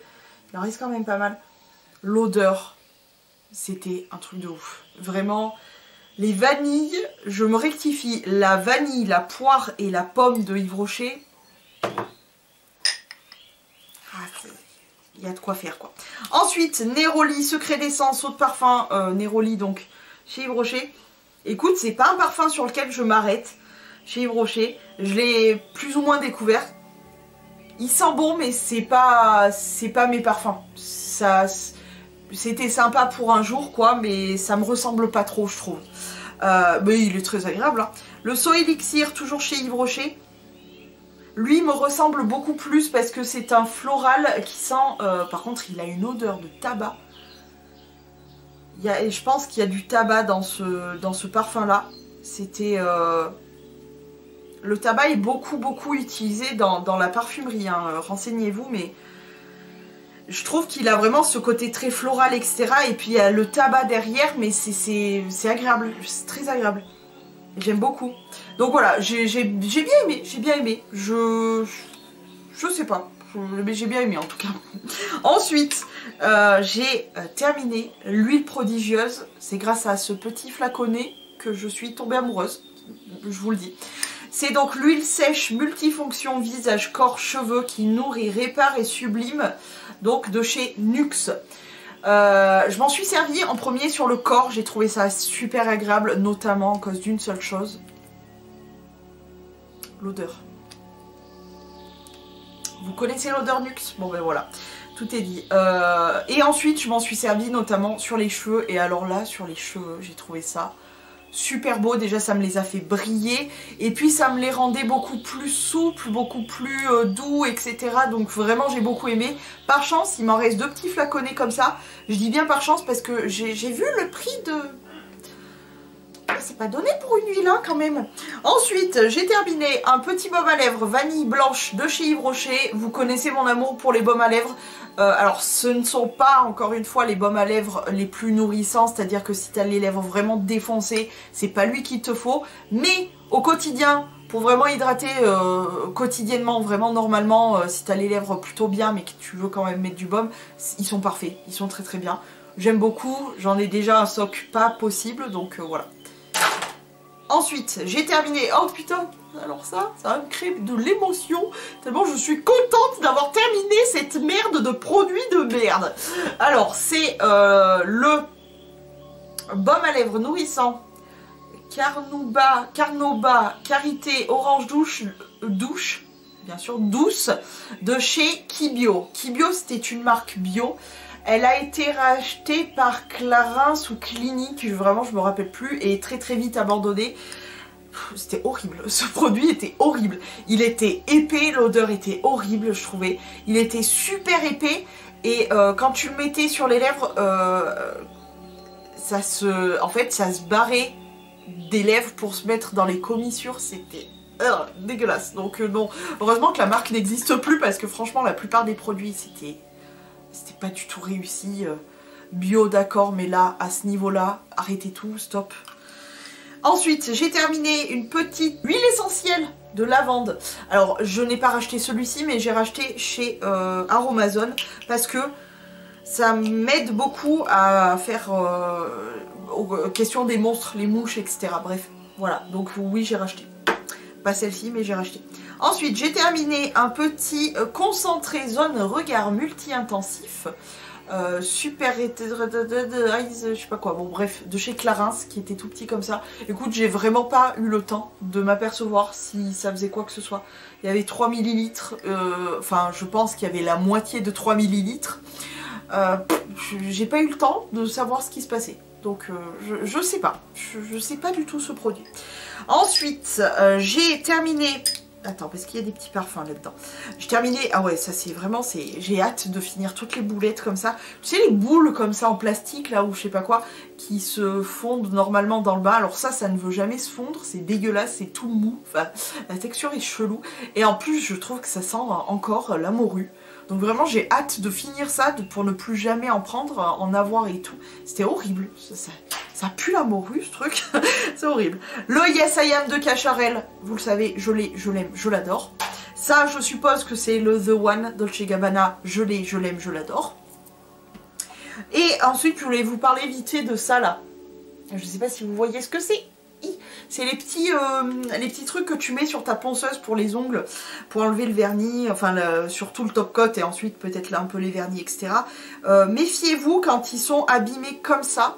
il en reste quand même pas mal. L'odeur, c'était un truc de ouf. Vraiment, les vanilles, je me rectifie. La vanille, la poire et la pomme de Yves Rocher. Il y a de quoi faire quoi. Ensuite, Neroli, secret d'essence, eau de parfum, Neroli donc chez Yves Rocher. Écoute, c'est pas un parfum sur lequel je m'arrête chez Yves Rocher. Je l'ai plus ou moins découvert. Il sent bon, mais c'est pas mes parfums. C'était sympa pour un jour quoi, mais ça me ressemble pas trop je trouve. Mais il est très agréable. Hein. Le So Elixir, toujours chez Yves Rocher. Lui me ressemble beaucoup plus parce que c'est un floral qui sent... par contre, il a une odeur de tabac. Et je pense qu'il y a du tabac dans ce parfum-là. C'était... Le tabac est beaucoup utilisé dans la parfumerie. Hein. Renseignez-vous, mais... Je trouve qu'il a vraiment ce côté très floral, etc. Et puis il y a le tabac derrière, mais c'est agréable. C'est très agréable. J'aime beaucoup. Donc voilà, j'ai bien aimé, je sais pas, mais j'ai bien aimé en tout cas. Ensuite, j'ai terminé l'huile prodigieuse, c'est grâce à ce petit flaconnet que je suis tombée amoureuse, je vous le dis. C'est donc l'huile sèche multifonction visage, corps, cheveux qui nourrit, répare et sublime, donc de chez Nuxe. Je m'en suis servi en premier sur le corps, j'ai trouvé ça super agréable, notamment à cause d'une seule chose. L'odeur. Vous connaissez l'odeur Nuxe? Bon ben voilà, tout est dit. Et ensuite je m'en suis servi notamment sur les cheveux, et alors là sur les cheveux j'ai trouvé ça super beau. Déjà ça me les a fait briller, et puis ça me les rendait beaucoup plus souples, beaucoup plus doux, etc. Donc vraiment j'ai beaucoup aimé. Par chance il m'en reste 2 petits flaconnets comme ça. Je dis bien par chance parce que j'ai vu le prix de... C'est pas donné pour une huile hein, quand même. Ensuite j'ai terminé un petit baume à lèvres vanille blanche de chez Yves Rocher. Vous connaissez mon amour pour les baumes à lèvres. Alors ce ne sont pas encore une fois les baumes à lèvres les plus nourrissants, c'est à dire que si tu as les lèvres vraiment défoncées, c'est pas lui qu'il te faut. Mais au quotidien, pour vraiment hydrater quotidiennement, vraiment normalement, si tu as les lèvres plutôt bien mais que tu veux quand même mettre du baume, ils sont parfaits, ils sont très bien. J'aime beaucoup, j'en ai déjà un stock pas possible, donc voilà. Ensuite, j'ai terminé... Oh putain, alors ça va me créer de l'émotion, tellement je suis contente d'avoir terminé cette merde de produit de merde. Alors, c'est le baume à lèvres nourrissant Carnauba Karité Orange Douche, bien sûr, douce, de chez Kibio. Kibio, c'était une marque bio. Elle a été rachetée par Clarins ou Clinique, vraiment je me rappelle plus, et très vite abandonnée. C'était horrible, ce produit était horrible. Il était épais, l'odeur était horrible je trouvais. Il était super épais et quand tu le mettais sur les lèvres, en fait ça se barrait des lèvres pour se mettre dans les commissures, c'était dégueulasse. Donc non, heureusement que la marque n'existe plus parce que franchement la plupart des produits c'était pas du tout réussi. Bio d'accord, mais là, à ce niveau-là, arrêtez tout, stop. Ensuite, j'ai terminé une petite huile essentielle de lavande. Alors, je n'ai pas racheté celui-ci, mais j'ai racheté chez Aromazone parce que ça m'aide beaucoup à faire aux questions des monstres, les mouches, etc. Bref, voilà. Donc oui, j'ai racheté. Pas celle-ci, mais j'ai racheté. Ensuite, j'ai terminé un petit concentré zone regard multi-intensif. Super je sais pas quoi, bon bref, de chez Clarins qui était tout petit comme ça. Écoute, j'ai vraiment pas eu le temps de m'apercevoir si ça faisait quoi que ce soit. Il y avait 3 millilitres, enfin je pense qu'il y avait la moitié de 3 millilitres. J'ai pas eu le temps de savoir ce qui se passait. Donc je sais pas, je sais pas du tout ce produit. Ensuite, j'ai terminé... Attends, parce qu'il y a des petits parfums là-dedans. J'ai terminé... Ah ouais, ça c'est vraiment... J'ai hâte de finir toutes les boulettes comme ça. Tu sais, les boules comme ça en plastique, là, ou je sais pas quoi, qui se fondent normalement dans le bas. Alors ça ne veut jamais se fondre. C'est dégueulasse, c'est tout mou. Enfin, la texture est chelou. Et en plus, je trouve que ça sent encore la morue. Donc vraiment, j'ai hâte de finir ça pour ne plus jamais en prendre, en avoir et tout. C'était horrible. Ça pue la morue, ce truc. C'est horrible. Le Yes I Am de Cacharel, vous le savez, je l'ai, je l'aime, je l'adore. Ça, je suppose que c'est le The One Dolce & Gabbana. Je l'ai, je l'aime, je l'adore. Et ensuite, je voulais vous parler vite fait de ça, là. Je sais pas si vous voyez ce que c'est. C'est les petits trucs que tu mets sur ta ponceuse pour les ongles, pour enlever le vernis, enfin surtout le top coat et ensuite peut-être là un peu les vernis, etc. Méfiez-vous quand ils sont abîmés comme ça,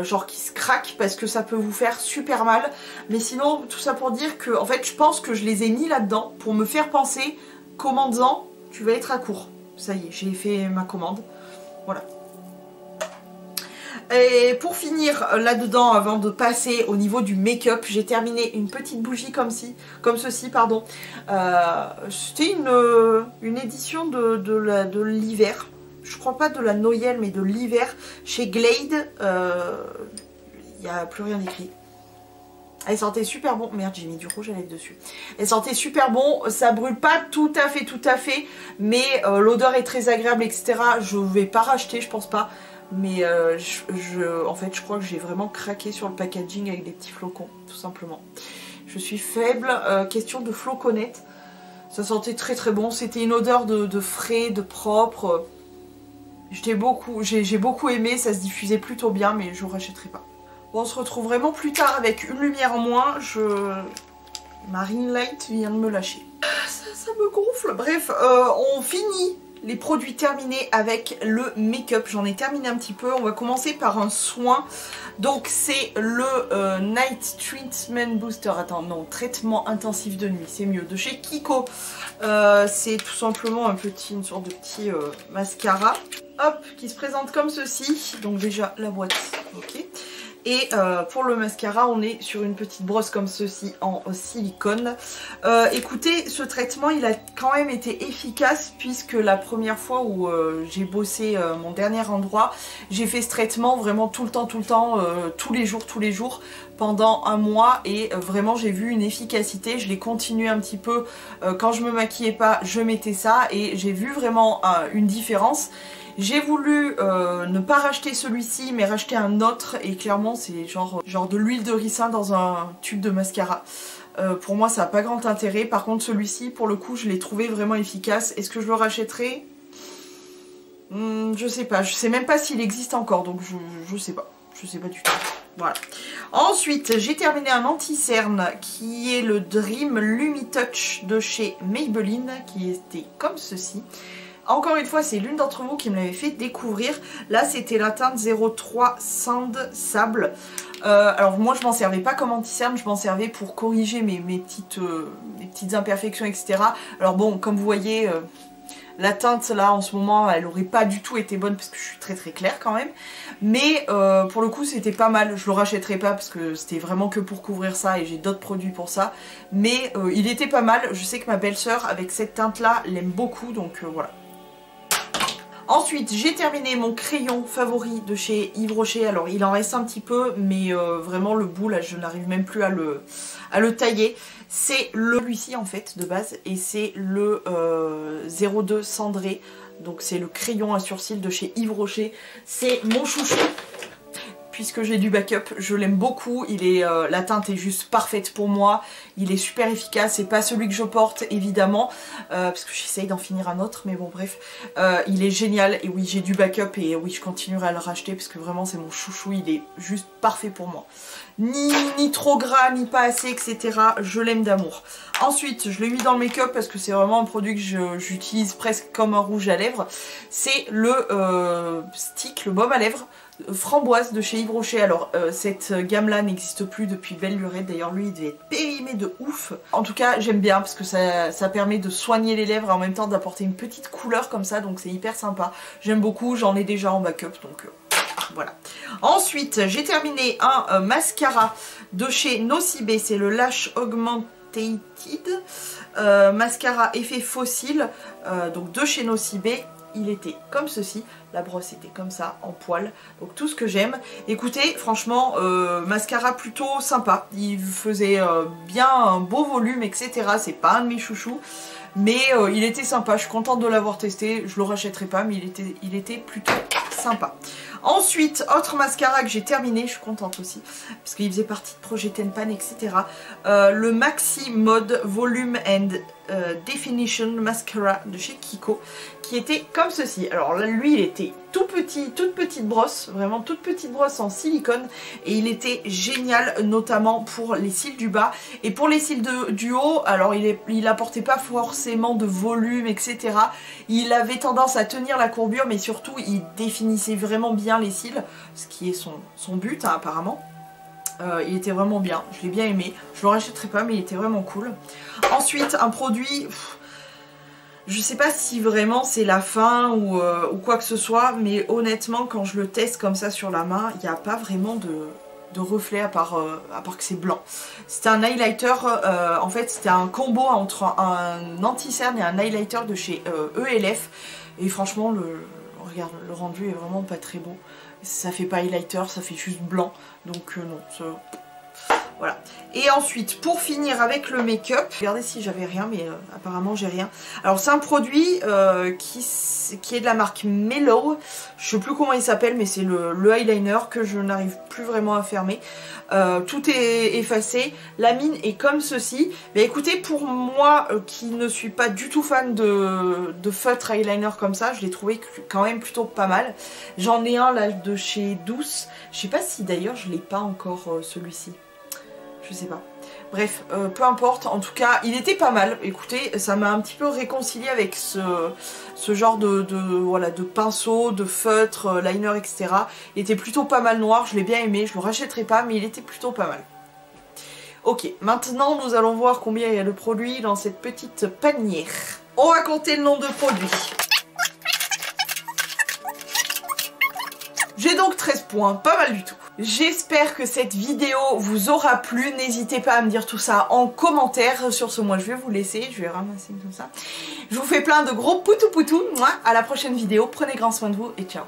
genre qui se craquent parce que ça peut vous faire super mal. Mais sinon, tout ça pour dire que en fait je pense que je les ai mis là-dedans pour me faire penser, commandant, tu vas être à court. Ça y est, j'ai fait ma commande. Voilà. Et pour finir là-dedans, avant de passer au niveau du make-up, j'ai terminé une petite bougie comme ceci, pardon. C'était une édition de l'hiver. Je crois pas de la Noël, mais de l'hiver chez Glade. Il n'y a plus rien écrit. Elle sentait super bon. Merde, j'ai mis du rouge à lèvres dessus. Elle sentait super bon. Ça brûle pas tout à fait. Mais l'odeur est très agréable, etc. Je vais pas racheter, je pense pas. Mais en fait, je crois que j'ai vraiment craqué sur le packaging avec des petits flocons, tout simplement. Je suis faible. Question de floconnette. Ça sentait très bon. C'était une odeur de frais, de propre. J'ai beaucoup aimé. Ça se diffusait plutôt bien, mais je ne rachèterai pas. Bon, on se retrouve vraiment plus tard avec une lumière en moins. Ma ring light vient de me lâcher. Ça me gonfle. Bref, on finit les produits terminés avec le make-up. J'en ai terminé un petit peu. On va commencer par un soin. Donc c'est le Night Treatment Booster. Attends, non, traitement intensif de nuit, c'est mieux. De chez Kiko. C'est tout simplement une sorte de petit mascara. Hop, qui se présente comme ceci. Donc déjà la boîte, ok. Et pour le mascara, on est sur une petite brosse comme ceci en silicone. Écoutez, ce traitement, il a quand même été efficace puisque la première fois où j'ai bossé mon dernier endroit, j'ai fait ce traitement vraiment tout le temps, tous les jours, pendant un mois et vraiment j'ai vu une efficacité. Je l'ai continué un petit peu quand je me maquillais pas, je mettais ça et j'ai vu vraiment une différence. J'ai voulu ne pas racheter celui-ci mais racheter un autre et clairement c'est genre de l'huile de ricin dans un tube de mascara. Pour moi ça n'a pas grand intérêt. Par contre celui-ci pour le coup je l'ai trouvé vraiment efficace. Est-ce que je le rachèterai? Je sais pas, je sais même pas s'il existe encore donc je sais pas. Je sais pas du tout. Voilà. Ensuite, j'ai terminé un anti-cerne qui est le Dream Lumi-Touch de chez Maybelline qui était comme ceci. Encore une fois, c'est l'une d'entre vous qui me l'avait fait découvrir. Là, c'était la teinte 03 Sand Sable. Alors moi, je m'en servais pas comme anti-cerne, je m'en servais pour corriger mes petites imperfections, etc. Alors bon, comme vous voyez... la teinte là en ce moment elle aurait pas du tout été bonne parce que je suis très claire quand même. Mais pour le coup c'était pas mal. Je le rachèterai pas parce que c'était vraiment que pour couvrir ça et j'ai d'autres produits pour ça. Mais il était pas mal. Je sais que ma belle-sœur avec cette teinte là l'aime beaucoup donc voilà. Ensuite, j'ai terminé mon crayon favori de chez Yves Rocher. Alors, il en reste un petit peu, mais vraiment le bout, là, je n'arrive même plus à le tailler. C'est celui-ci, en fait, de base, et c'est le 02 Cendré. Donc, c'est le crayon à sourcils de chez Yves Rocher. C'est mon chouchou. Puisque j'ai du backup, je l'aime beaucoup, la teinte est juste parfaite pour moi, il est super efficace, c'est pas celui que je porte évidemment, parce que j'essaye d'en finir un autre, mais bon bref, il est génial, et oui j'ai du backup, et oui je continuerai à le racheter, parce que vraiment c'est mon chouchou, il est juste parfait pour moi. Ni trop gras, ni pas assez, etc. Je l'aime d'amour. Ensuite, je l'ai mis dans le make-up parce que c'est vraiment un produit que j'utilise presque comme un rouge à lèvres. C'est le stick, le baume à lèvres framboise de chez Yves Rocher. Alors cette gamme là n'existe plus depuis belle lurette, d'ailleurs lui il devait être périmé de ouf. En tout cas j'aime bien parce que ça permet de soigner les lèvres et en même temps d'apporter une petite couleur comme ça, donc c'est hyper sympa. J'aime beaucoup, j'en ai déjà en backup, donc voilà. Ensuite j'ai terminé un mascara de chez Nocibé, c'est le Lash Augmented mascara effet fossile, donc de chez Nocibé. Il était comme ceci, la brosse était comme ça, en poil, donc tout ce que j'aime. Écoutez, franchement, mascara plutôt sympa, il faisait bien un beau volume, etc. C'est pas un de mes chouchous, mais il était sympa, je suis contente de l'avoir testé, je le rachèterai pas, mais il était plutôt sympa. Ensuite, autre mascara que j'ai terminé, je suis contente aussi, parce qu'il faisait partie de Projet Tenpan, etc. Le Maxi Mode Volume and Definition Mascara de chez Kiko, qui était comme ceci. Alors là, lui, il était tout petit, toute petite brosse, vraiment toute petite brosse en silicone, et il était génial, notamment pour les cils du bas. Et pour les cils du haut, alors il apportait pas forcément de volume, etc. Il avait tendance à tenir la courbure, mais surtout, il définissait vraiment bien les cils, ce qui est son but, hein, apparemment. Il était vraiment bien, je l'ai bien aimé, je le rachèterai pas mais il était vraiment cool. Ensuite un produit, je sais pas si vraiment c'est la fin ou quoi que ce soit, mais honnêtement quand je le teste comme ça sur la main, il n'y a pas vraiment de reflet à part que c'est blanc. C'était un highlighter, en fait c'était un combo entre un anti-cerne et un highlighter de chez ELF, et franchement regarde, le rendu est vraiment pas très beau. Ça fait pas highlighter, ça fait juste blanc. Donc non, ça... Voilà. Et ensuite, pour finir avec le make-up, regardez si j'avais rien, mais apparemment j'ai rien. Alors c'est un produit qui est de la marque Mellow. Je sais plus comment il s'appelle, mais c'est le eyeliner que je n'arrive plus vraiment à fermer. Tout est effacé. La mine est comme ceci. Mais écoutez, pour moi qui ne suis pas du tout fan de feutre eyeliner comme ça, je l'ai trouvé quand même plutôt pas mal. J'en ai un là de chez Douce. Je sais pas si d'ailleurs je l'ai pas encore celui-ci. Je sais pas. Bref, peu importe. En tout cas, il était pas mal. Écoutez, ça m'a un petit peu réconcilié avec ce genre voilà, de pinceau, de feutre, liner, etc. Il était plutôt pas mal noir. Je l'ai bien aimé. Je le rachèterai pas, mais il était plutôt pas mal. Ok, maintenant nous allons voir combien il y a de produits dans cette petite panière. On va compter le nombre de produits. J'ai donc 13 points, pas mal du tout. J'espère que cette vidéo vous aura plu. N'hésitez pas à me dire tout ça en commentaire. Sur ce, moi je vais vous laisser, je vais ramasser tout ça. Je vous fais plein de gros poutou poutou. À la prochaine vidéo, prenez grand soin de vous et ciao.